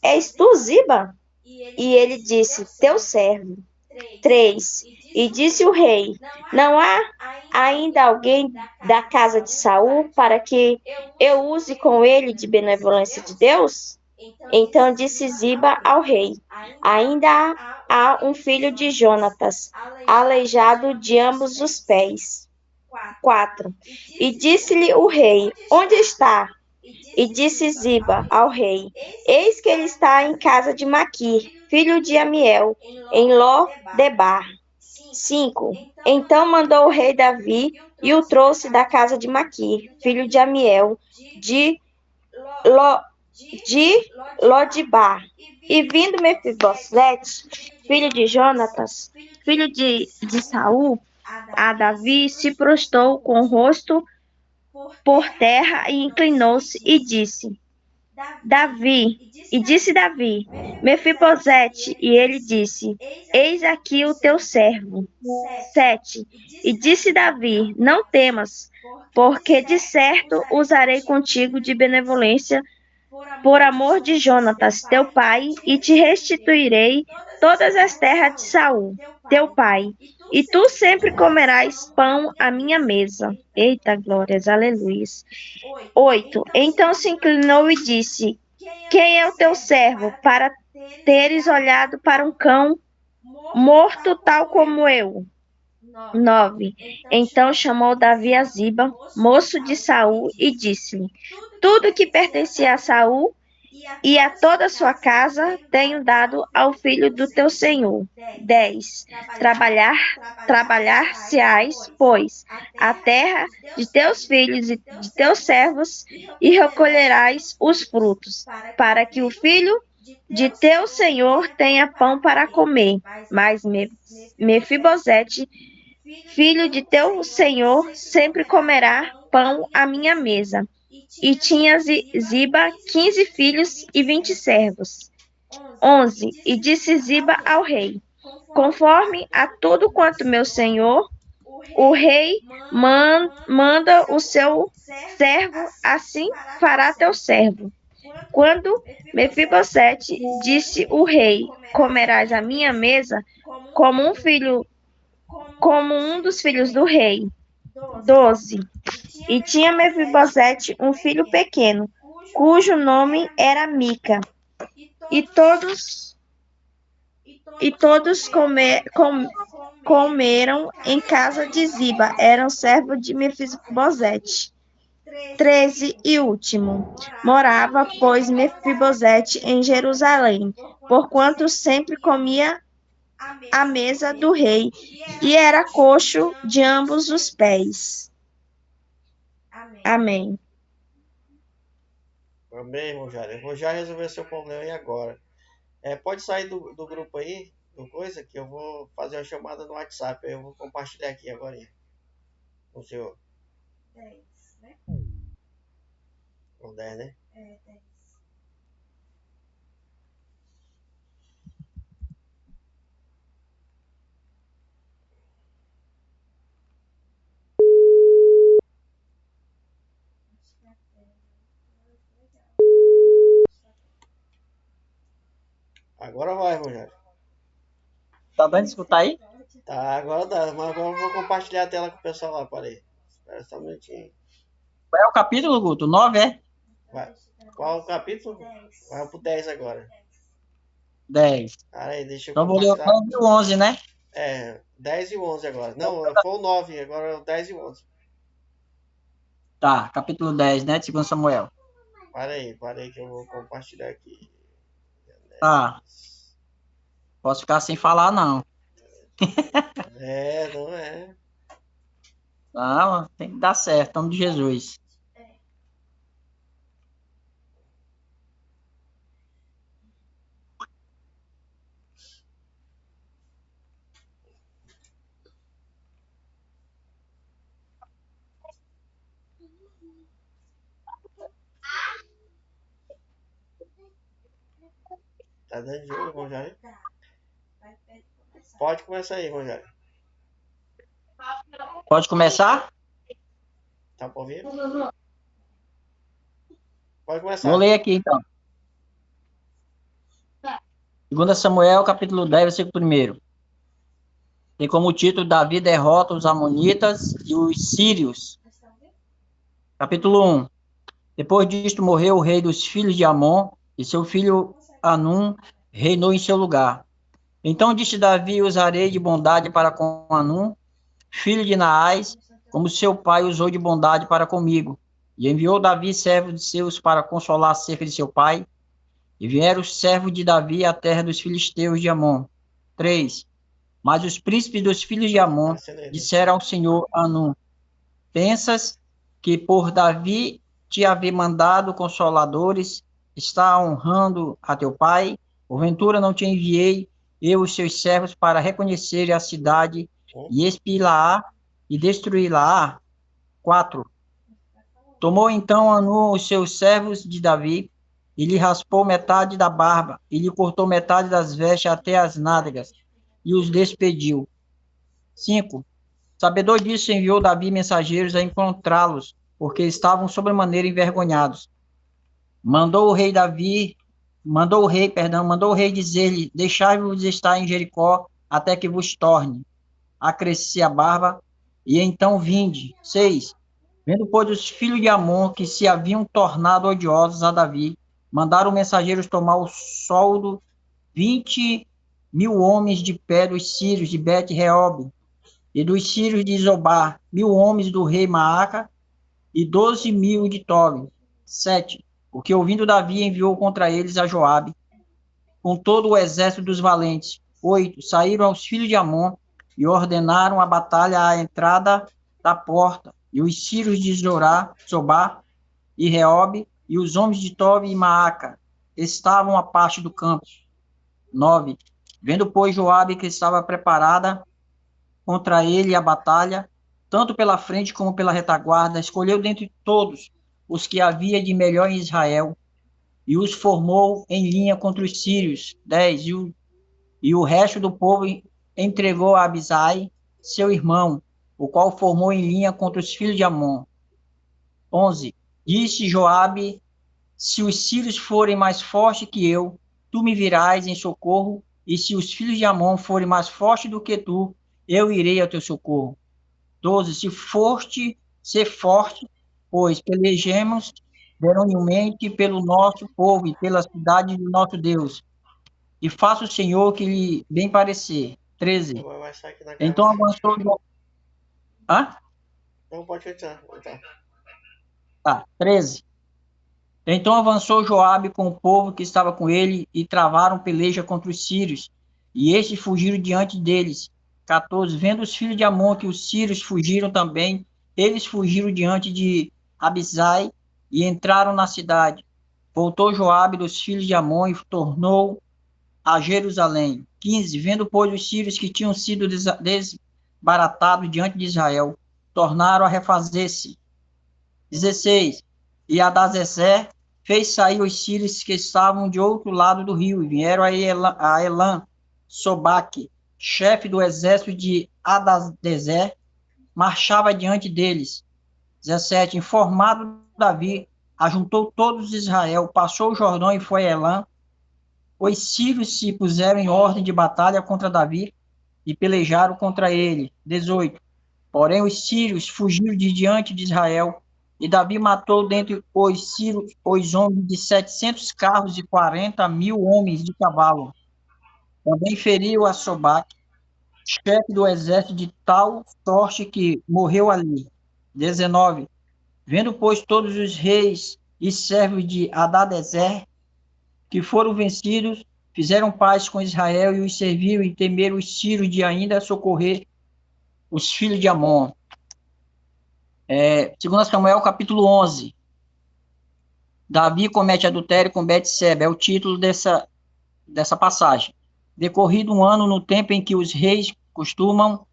És tu, Ziba? E ele disse: teu servo. 3. E disse o rei: não há ainda alguém da casa de Saul para que eu use com ele de benevolência de Deus? Então disse Ziba ao rei: ainda há um filho de Jonatas, aleijado de ambos os pés. 4. E disse-lhe o rei: Onde está? E disse Ziba ao rei: Eis que ele está em casa de Maquir, filho de Amiel, em Lo-debar. 5. Então mandou o rei Davi e o trouxe da casa de Maquir, filho de Amiel, de Lo, de Lodibar. E vindo Mefibosete, filho de Jonatas, filho de Saul, a Davi se prostrou com o rosto por terra e inclinou-se e disse: disse Davi, Mefibosete, e ele disse: Eis aqui o teu servo. 7. E disse Davi: Não temas, porque de certo usarei contigo de benevolência por amor de Jonatas, teu pai, e te restituirei todas as terras de Saul, teu pai, e tu sempre comerás pão à minha mesa. Eita glórias, aleluia. 8. Então se inclinou e disse: Quem é o teu servo para teres olhado para um cão morto tal como eu? 9. Então chamou Davi a Ziba, moço de Saul, e disse-lhe: Tudo que pertencia a Saul e a toda a sua casa tenho dado ao filho do teu senhor. 10. Trabalhar-se-ás, pois, a terra de teus filhos e de teus servos, e recolherás os frutos, para que o filho de teu senhor tenha pão para comer. Mas Mefibosete, filho de teu senhor, sempre comerá pão à minha mesa. E tinha Ziba 15 filhos e 20 servos. 11. E disse Ziba ao rei: Conforme a tudo quanto meu senhor, o rei manda o seu servo, assim fará teu servo. Quando Mefibosete disse o rei: Comerás a minha mesa como um dos filhos do rei. 12. E tinha Mefibosete um filho pequeno, cujo nome era Mica. E todos comeram em casa de Ziba, eram servos de Mefibosete. 13 e último. Morava, pois, Mefibosete em Jerusalém, porquanto sempre comia à mesa do rei, e era coxo de ambos os pés. Amém. Amém, irmão Jário. Eu vou já resolver seu problema aí agora. Pode sair do grupo aí, do coisa, que eu vou fazer uma chamada no WhatsApp. Aí eu vou compartilhar aqui agora com o senhor. 10, né? Com 10, né? 10. Agora vai, irmão Jário. Tá dando de escutar aí? Tá, agora dá. Mas agora eu vou compartilhar a tela com o pessoal lá. Parei. Espera só um minutinho. Qual é o capítulo, Guto? 9, é? Vai. Qual o capítulo? Vai pro 10 agora. 10. Cara aí, deixa eu Então vou ler o compartilhar. 9 e o 11, né? 10 e 11 agora. Não, foi o 9, agora é o 10 e 11. Tá, capítulo 10, né? De 2 Samuel. Para aí que eu vou compartilhar aqui. Tá. Posso ficar sem falar, não. Não é. Não, tem que dar certo, em nome de Jesus. Tá dando jogo, irmão Jário? Pode começar aí, irmão Jário. Pode começar? Tá por ouvir? Pode começar. Vou ler aqui, então. 2 Samuel, capítulo 10, versículo 1. Tem como título: Davi derrota os amonitas e os sírios. Capítulo 1. Depois disto morreu o rei dos filhos de Amon, e seu filho Anum reinou em seu lugar. Então disse Davi: Usarei de bondade para com Anum, filho de Naás, como seu pai usou de bondade para comigo. E enviou Davi servos de seus para consolar acerca de seu pai. E vieram os servos de Davi à terra dos filisteus de Amon. 3. Mas os príncipes dos filhos de Amon disseram ao Senhor Anum: Pensas que por Davi te haver mandado consoladores, está honrando a teu pai? Porventura não te enviei eu os seus servos para reconhecer a cidade e expí-la e destruí-la? 4. Tomou então Anum os seus servos de Davi e lhe raspou metade da barba e lhe cortou metade das vestes até as nádegas e os despediu. 5. Sabedor disso, enviou Davi mensageiros a encontrá-los, porque estavam sobremaneira envergonhados. Mandou o rei dizer-lhe: Deixai-vos estar em Jericó até que vos torne a crescer a barba, e então vinde. 6. Vendo, pois, os filhos de Amon que se haviam tornado odiosos a Davi, mandaram mensageiros tomar o soldo 20.000 homens de pé dos sírios de Bet-Reob, e dos sírios de Zobar, 1.000 homens do rei Maaca, e 12.000 de Tobi. 7. Porque ouvindo Davi enviou contra eles a Joabe, com todo o exército dos valentes. 8. Saíram aos filhos de Amon e ordenaram a batalha à entrada da porta. E os sírios de Zobar e Reob, e os homens de Tobi e Maaca, estavam à parte do campo. 9. Vendo, pois, Joabe que estava preparada contra ele a batalha, tanto pela frente como pela retaguarda, escolheu dentre todos os que havia de melhor em Israel, e os formou em linha contra os sírios. 10. E o resto do povo entregou a Abisai, seu irmão, o qual formou em linha contra os filhos de Amon. 11. Disse Joabe: Se os sírios forem mais fortes que eu, tu me virás em socorro, e se os filhos de Amon forem mais fortes do que tu, eu irei ao teu socorro. 12. Se foste ser forte, pois pelejemos veronilmente pelo nosso povo e pela cidade do nosso Deus, e faça o Senhor que lhe bem parecer. 13. Então avançou... Hã? Não, pode continuar. Tá, 13. Então avançou Joabe com o povo que estava com ele e travaram peleja contra os sírios, e estes fugiram diante deles. 14. Vendo os filhos de Amon que os sírios fugiram também, eles fugiram diante de Abisai e entraram na cidade. Voltou Joabe dos filhos de Amon e tornou a Jerusalém. 15. Vendo, pois, os sírios que tinham sido desbaratados diante de Israel, tornaram a refazer-se. 16. E Adazezer fez sair os sírios que estavam de outro lado do rio, e vieram a Elam, Sobaque, chefe do exército de Adazezer, marchava diante deles. 17. Informado Davi, ajuntou todos os Israel, passou o Jordão e foi a Elam. Os sírios se puseram em ordem de batalha contra Davi e pelejaram contra ele. 18. Porém, os sírios fugiram de diante de Israel, e Davi matou dentre os sírios os homens de 700 carros e 40.000 homens de cavalo. Também feriu a Sobaque, chefe do exército, de tal sorte que morreu ali. 19. Vendo, pois, todos os reis e servos de Adadezer que foram vencidos, fizeram paz com Israel e os serviram, e temeram os sírios de ainda socorrer os filhos de Amon. 2 Samuel, capítulo 11. Davi comete adultério com Betseba, é o título dessa passagem. Decorrido um ano, no tempo em que os reis costumam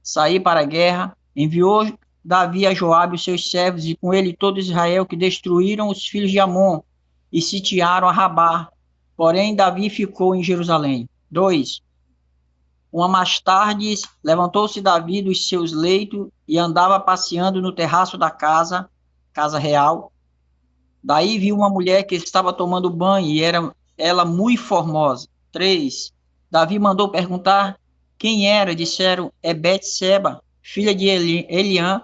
sair para a guerra, enviou Davi a Joabe os seus servos, e com ele todo Israel, que destruíram os filhos de Amon e sitiaram a Rabá. Porém, Davi ficou em Jerusalém. 2. Uma mais tarde, levantou-se Davi dos seus leitos e andava passeando no terraço da casa real. Daí viu uma mulher que estava tomando banho, e era ela muito formosa. 3. Davi mandou perguntar quem era. Disseram: é Betseba, filha de Eliã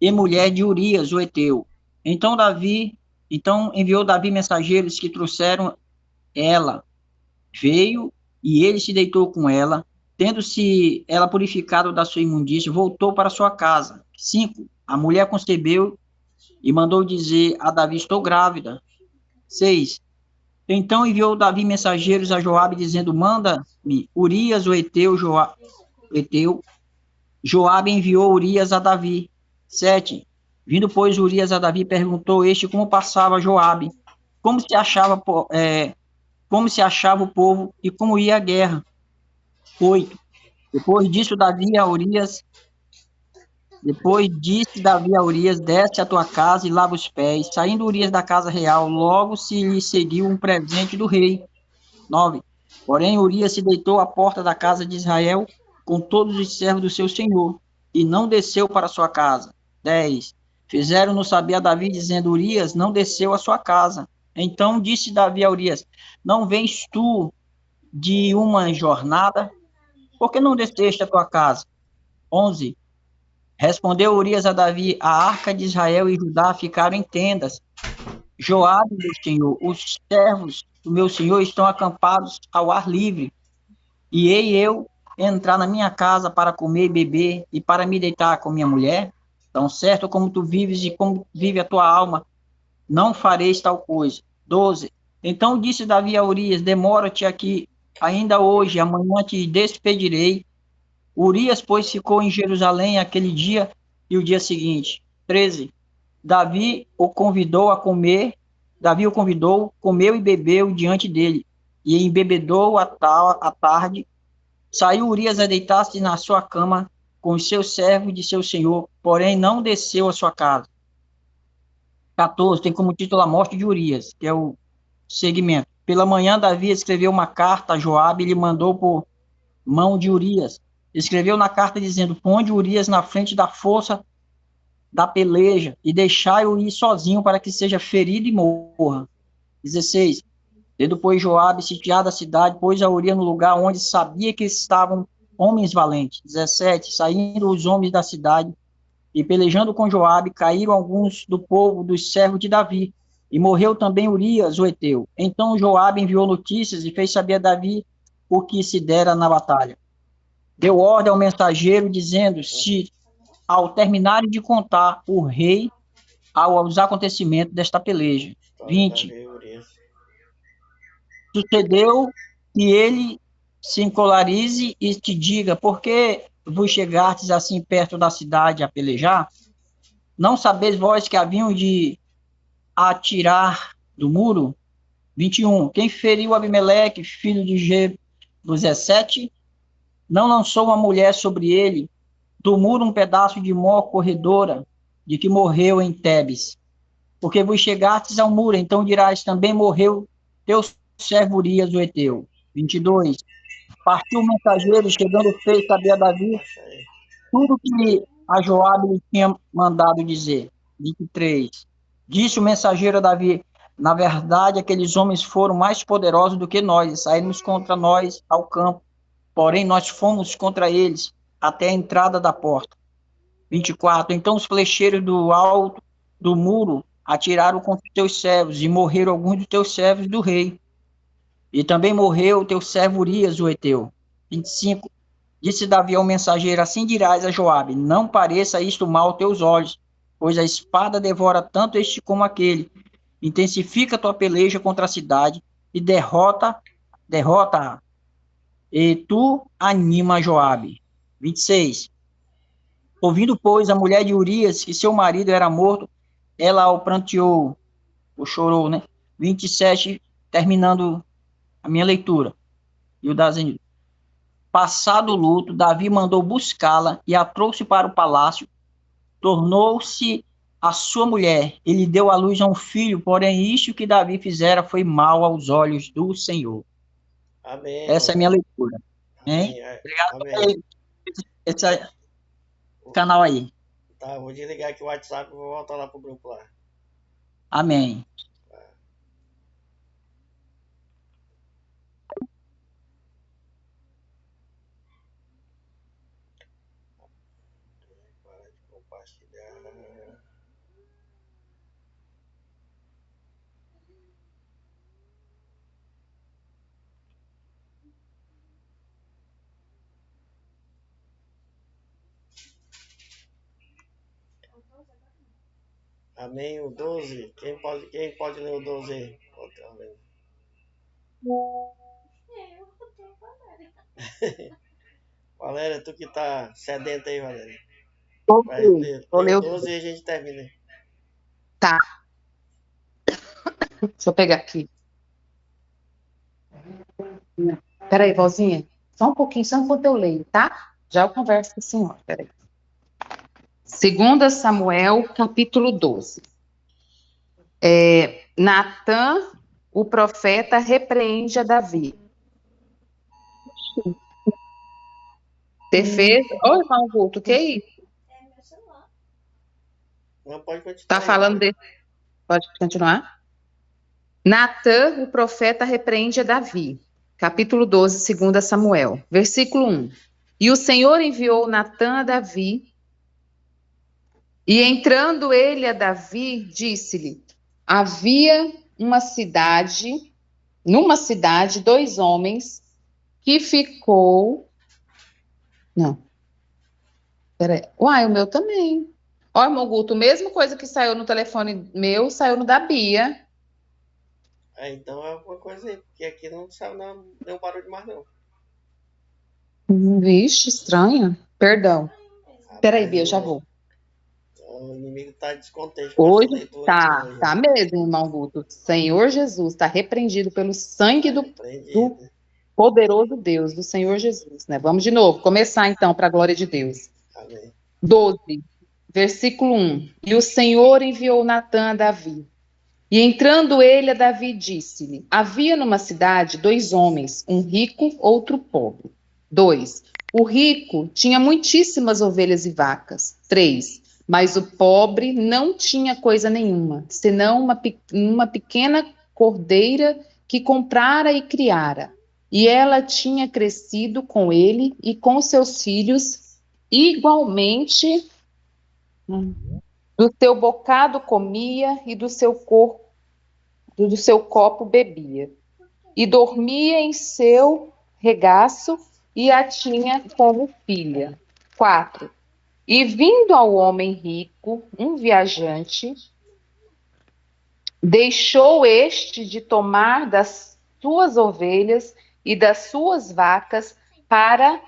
e mulher de Urias, o heteu. Então enviou Davi mensageiros que trouxeram ela. Veio, e ele se deitou com ela, tendo-se ela purificado da sua imundícia, voltou para sua casa. 5. A mulher concebeu e mandou dizer a Davi: estou grávida. 6. Então enviou Davi mensageiros a Joabe, dizendo: manda-me Urias, o Eteu. Joabe enviou Urias a Davi. 7. Vindo, pois, Urias a Davi, perguntou este como passava Joabe, como se achava, como se achava o povo e como ia a guerra. 8. Depois disso, depois disse Davi a Urias: desce à tua casa e lava os pés. Saindo Urias da casa real, logo se lhe seguiu um presente do rei. 9. Porém, Urias se deitou à porta da casa de Israel com todos os servos do seu senhor, e não desceu para sua casa. 10. Fizeram-no saber a Davi, dizendo: Urias não desceu à sua casa. Então disse Davi a Urias: não vens tu de uma jornada? Por que não desceste à tua casa? 11. Respondeu Urias a Davi: a arca de Israel e Judá ficaram em tendas. Joabe, meu senhor, os servos do meu senhor estão acampados ao ar livre. E hei eu entrar na minha casa para comer e beber e para me deitar com minha mulher? Tão certo como tu vives e como vive a tua alma, não fareis tal coisa. 12. Então disse Davi a Urias: demora-te aqui ainda hoje, amanhã te despedirei. Urias, pois, ficou em Jerusalém aquele dia e o dia seguinte. 13. Davi o convidou a comer, Davi o convidou, comeu e bebeu diante dele, e embebedou à tarde. Saiu Urias a deitar-se na sua cama com os seus servos de seu senhor, porém não desceu à sua casa. 14. Tem como título a morte de Urias, que é o segmento. Pela manhã, Davi escreveu uma carta a Joabe e lhe mandou por mão de Urias. Escreveu na carta dizendo: ponde Urias na frente da força da peleja e deixai-o ir sozinho para que seja ferido e morra. 16. Tendo, pois, Joabe sitiado a cidade, pôs a Urias no lugar onde sabia que estavam homens valentes. 17. Saindo os homens da cidade e pelejando com Joabe, caíram alguns do povo dos servos de Davi, e morreu também Urias, o Eteu. Então Joabe enviou notícias e fez saber a Davi o que se dera na batalha. Deu ordem ao mensageiro, dizendo: se ao terminarem de contar o rei aos acontecimentos desta peleja. 20. Sucedeu que ele se encolarize e te diga: por que vos chegastes assim perto da cidade a pelejar? Não sabeis vós que haviam de atirar do muro? 21. Quem feriu Abimeleque, filho de Jebusete, não lançou uma mulher sobre ele, do muro um pedaço de mó corredora, de que morreu em Tebes. Porque vos chegastes ao muro, então dirás: também morreu teu servo Urias, o Eteu. 22. Partiu o mensageiro, chegando fez saber a Davi tudo que a Joabe lhe tinha mandado dizer. 23. Disse o mensageiro a Davi: na verdade, aqueles homens foram mais poderosos do que nós, e saímos contra nós ao campo. Porém, nós fomos contra eles até a entrada da porta. 24. Então os flecheiros do alto do muro atiraram contra os teus servos, e morreram alguns dos teus servos do rei. E também morreu o teu servo Urias, o Eteu. 25. Disse Davi ao mensageiro: assim dirás a Joabe: não pareça isto mal aos teus olhos, pois a espada devora tanto este como aquele. Intensifica tua peleja contra a cidade e derrota-a. E tu anima Joabe. 26. Ouvindo, pois, a mulher de Urias que seu marido era morto, ela o pranteou, o chorou, né? 27, terminando a minha leitura. E o Dazen. Passado o luto, Davi mandou buscá-la e a trouxe para o palácio. Tornou-se a sua mulher. Ele deu à luz a um filho, porém isto que Davi fizera foi mal aos olhos do Senhor. Amém, Essa é a irmão. minha leitura. Amém. Hein? Obrigado Amém. por esse canal aí. Tá, vou desligar aqui o WhatsApp e vou voltar lá pro grupo lá. Amém. Para de compartilhar. Amém. O 12. Quem pode ler o 12 aí? Valéria, tu que tá sedenta aí, Valéria. Vai ler Vou ler o o 12 e a gente termina. Tá, deixa eu pegar aqui. Peraí, vozinha. Só um pouquinho, só enquanto eu leio, tá? Já eu converso com a senhora, peraí. 2 Samuel, capítulo 12. Natã, o profeta, repreende a Davi. Defesa. Ô, irmão Guto, que isso? É meu celular. Não, pode continuar Tá aí. falando de... Pode continuar? Natã, o profeta, repreende a Davi. Capítulo 12, 2 Samuel. Versículo 1. E o Senhor enviou Natã a Davi, e entrando ele a Davi, disse-lhe: havia numa cidade, 2 homens que ficou. Não, peraí. Uai, o meu também. Ó, irmão Guto, mesma coisa que saiu no telefone meu, saiu no da Bia. Então é alguma coisa aí, porque aqui não saiu nenhum barulho mais, não. Vixe, estranho. Perdão. Peraí, Rapaz, Bia, eu já vou. o inimigo tá descontente com essa Hoje leitura aqui tá, hoje. tá mesmo, irmão Guto. Senhor Jesus está repreendido pelo sangue do Repreendido. poderoso Deus, do Senhor Jesus, né? Vamos de novo, começar então para a glória de Deus. Amém. 12, versículo 1. E o Senhor enviou Natã a Davi. E entrando ele a Davi, disse-lhe: havia numa cidade 2 homens, um rico, outro pobre. 2. O rico tinha muitíssimas ovelhas e vacas. 3. Mas o pobre não tinha coisa nenhuma, senão uma pequena cordeira que comprara e criara. E ela tinha crescido com ele e com seus filhos igualmente. Do seu bocado comia e do seu copo bebia, e dormia em seu regaço e a tinha como filha. 4. E vindo ao homem rico, um viajante, deixou este de tomar das suas ovelhas e das suas vacas para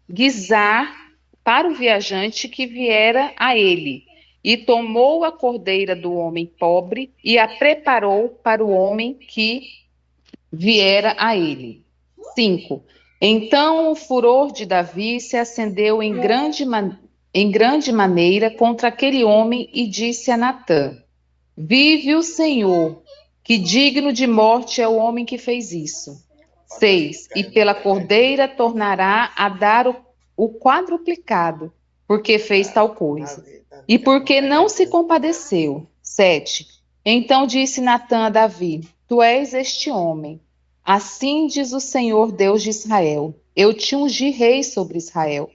guisar para o viajante que viera a ele, e tomou a cordeira do homem pobre e a preparou para o homem que viera a ele. 5. Então o furor de Davi se acendeu em grande maneira contra aquele homem e disse a Natã: vive o Senhor, que digno de morte é o homem que fez isso. 6. E pela cordeira tornará a dar o quadruplicado, porque fez tal coisa. E porque não se compadeceu. 7. Então disse Natã a Davi: tu és este homem. Assim diz o Senhor Deus de Israel: eu te ungi rei sobre Israel,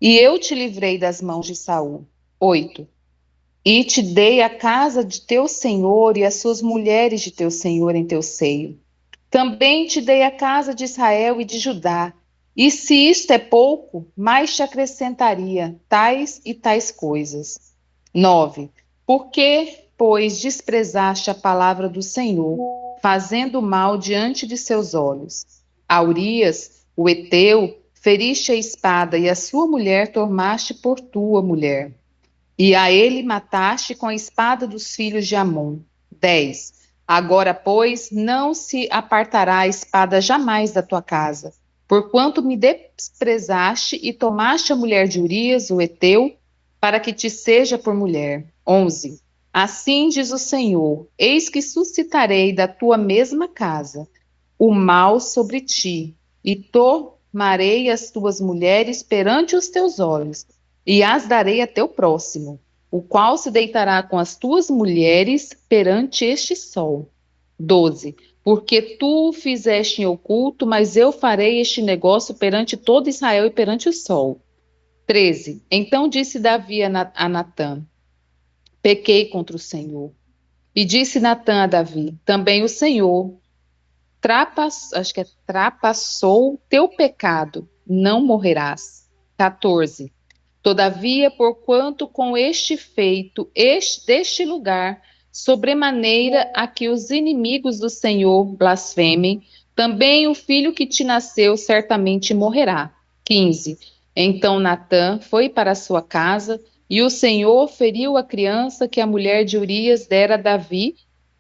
e eu te livrei das mãos de Saul. 8. E te dei a casa de teu senhor e as suas mulheres de teu senhor em teu seio. Também te dei a casa de Israel e de Judá. E se isto é pouco, mais te acrescentaria tais e tais coisas. 9. Por que, pois, desprezaste a palavra do Senhor, fazendo mal diante de seus olhos? A Urias, o Heteu, feriste a espada e a sua mulher tomaste por tua mulher. E a ele mataste com a espada dos filhos de Amon. 10. Agora, pois, não se apartará a espada jamais da tua casa, porquanto me desprezaste e tomaste a mulher de Urias, o Heteu, para que te seja por mulher. 11. Assim diz o Senhor: eis que suscitarei da tua mesma casa o mal sobre ti, e tomarei as tuas mulheres perante os teus olhos, e as darei a teu próximo, o qual se deitará com as tuas mulheres perante este sol. 12. Porque tu o fizeste em oculto, mas eu farei este negócio perante todo Israel e perante o sol. 13. Então disse Davi a Natã: pequei contra o Senhor. E disse Natã a Davi: também o Senhor trapassou teu pecado, não morrerás. 14. Todavia, porquanto com este feito, deste lugar, sobremaneira a que os inimigos do Senhor blasfemem, também o filho que te nasceu certamente morrerá. 15. Então Natã foi para sua casa, e o Senhor feriu a criança que a mulher de Urias dera a Davi,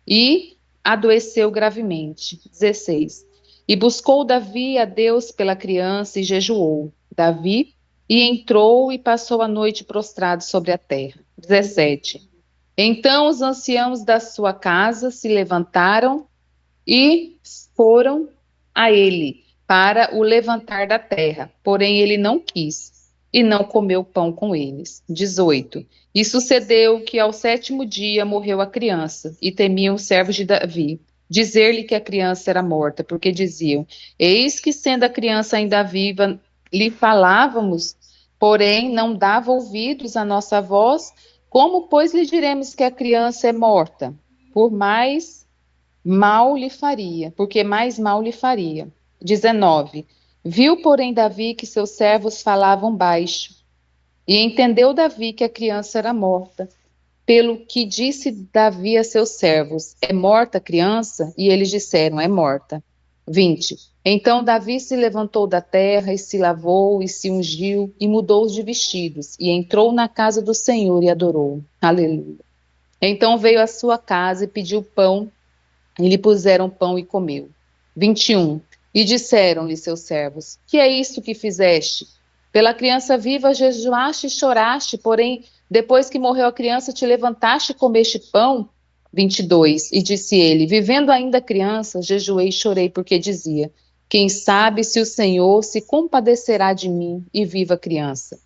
e adoeceu gravemente. 16. E buscou Davi a Deus pela criança e jejuou. Davi e entrou e passou a noite prostrado sobre a terra. 17. Então os anciãos da sua casa se levantaram e foram a ele para o levantar da terra. Porém, ele não quis e não comeu pão com eles. 18. E sucedeu que ao 7º dia morreu a criança, e temiam os servos de Davi dizer-lhe que a criança era morta, porque diziam: Eis que, sendo a criança ainda viva, lhe falávamos, porém não dava ouvidos à nossa voz. Como, pois, lhe diremos que a criança é morta? Por mais mal lhe faria, porque mais mal lhe faria. 19. Viu, porém, Davi que seus servos falavam baixo, e entendeu Davi que a criança era morta. Pelo que disse Davi a seus servos: É morta a criança? E eles disseram: É morta. 20. Então Davi se levantou da terra, e se lavou, e se ungiu, e mudou de vestidos, e entrou na casa do Senhor e adorou. Aleluia. Então veio à sua casa e pediu pão, e lhe puseram pão e comeu. 21. E disseram-lhe seus servos: Que é isto que fizeste? Pela criança viva jejuaste e choraste, porém, depois que morreu a criança, te levantaste e comeste pão? 22. E disse ele: Vivendo ainda a criança, jejuei e chorei, porque dizia: Quem sabe se o Senhor se compadecerá de mim e viva a criança.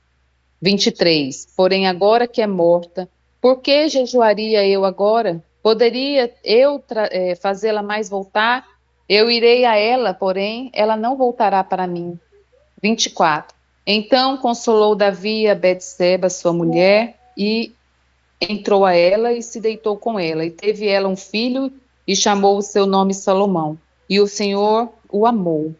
23. Porém, agora que é morta, por que jejuaria eu agora? Poderia eu fazê-la mais voltar? Eu irei a ela, porém, ela não voltará para mim. 24. Então consolou Davi a Betseba, sua mulher, e entrou a ela e se deitou com ela. E teve ela um filho e chamou o seu nome Salomão. E o Senhor o amou.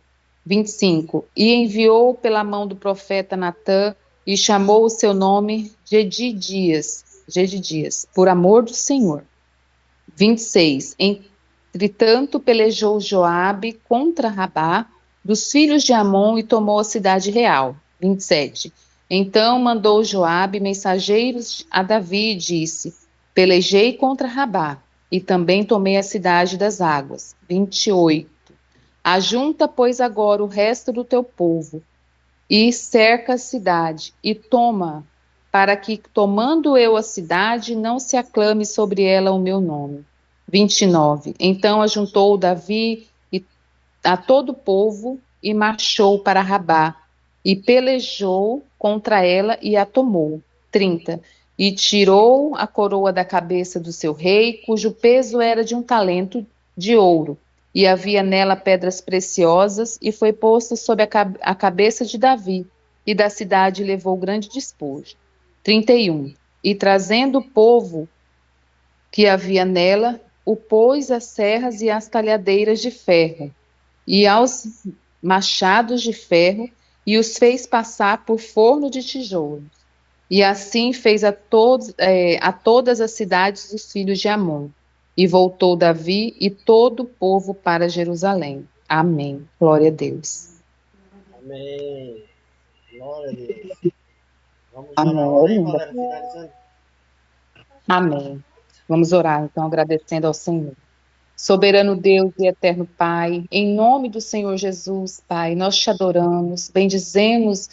25. E enviou pela mão do profeta Natã e chamou o seu nome Gedidias, por amor do Senhor. 26. Entretanto, pelejou Joabe contra Rabá, dos filhos de Amon, e tomou a cidade real. 27. Então mandou Joabe mensageiros a Davi e disse: Pelejei contra Rabá, e também tomei a cidade das águas. 28. Ajunta, pois, agora o resto do teu povo, e cerca a cidade, e toma, para que, tomando eu a cidade, não se aclame sobre ela o meu nome. 29. Então ajuntou Davi a todo o povo e marchou para Rabá, e pelejou contra ela e a tomou. 30. E tirou a coroa da cabeça do seu rei, cujo peso era de 1 talento de ouro, e havia nela pedras preciosas, e foi posta sobre a cabeça de Davi, e da cidade levou grande despojo. 31. E trazendo o povo que havia nela, o pôs às serras e às talhadeiras de ferro, e aos machados de ferro, e os fez passar por forno de tijolo. E assim fez a todas as cidades dos filhos de Amon. E voltou Davi e todo o povo para Jerusalém. Amém. Glória a Deus. Amém. Glória a Deus. Vamos Amém. orar. Ora aí, Valéria, finalizando. Amém. Vamos orar, então, agradecendo ao Senhor. Soberano Deus e eterno Pai, em nome do Senhor Jesus, Pai, nós te adoramos, bendizemos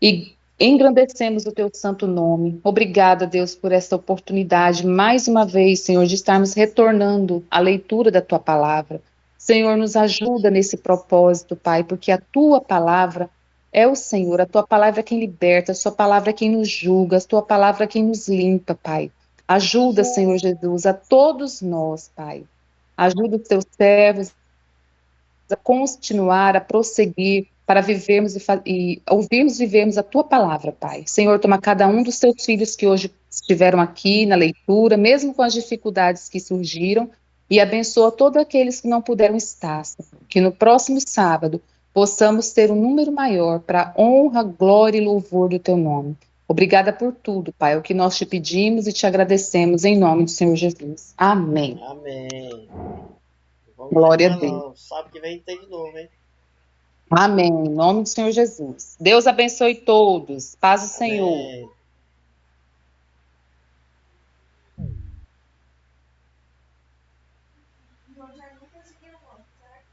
e engrandecemos o teu santo nome. Obrigada, Deus, por esta oportunidade, mais uma vez, Senhor, de estarmos retornando à leitura da tua palavra. Senhor, nos ajuda nesse propósito, Pai, porque a tua palavra é o Senhor, a tua palavra é quem liberta, a tua palavra é quem nos julga, a tua palavra é quem nos limpa, Pai. Ajuda, Senhor Jesus, a todos nós, Pai. Ajuda os teus servos a continuar, a prosseguir, para vivermos e ouvirmos e vivermos a tua palavra, Pai. Senhor, toma cada um dos teus filhos que hoje estiveram aqui na leitura, mesmo com as dificuldades que surgiram, e abençoa todos aqueles que não puderam estar, Senhor. Que no próximo sábado possamos ter um número maior para honra, glória e louvor do teu nome. Obrigada por tudo, Pai. É o que nós te pedimos e te agradecemos em nome do Senhor Jesus. Amém. Amém. Vamos Glória a desanimar Deus. não. Sabe que vem tem de novo, hein? Amém. Em nome do Senhor Jesus. Deus abençoe todos. Paz do Senhor. Amém. Então já não conseguiu, certo?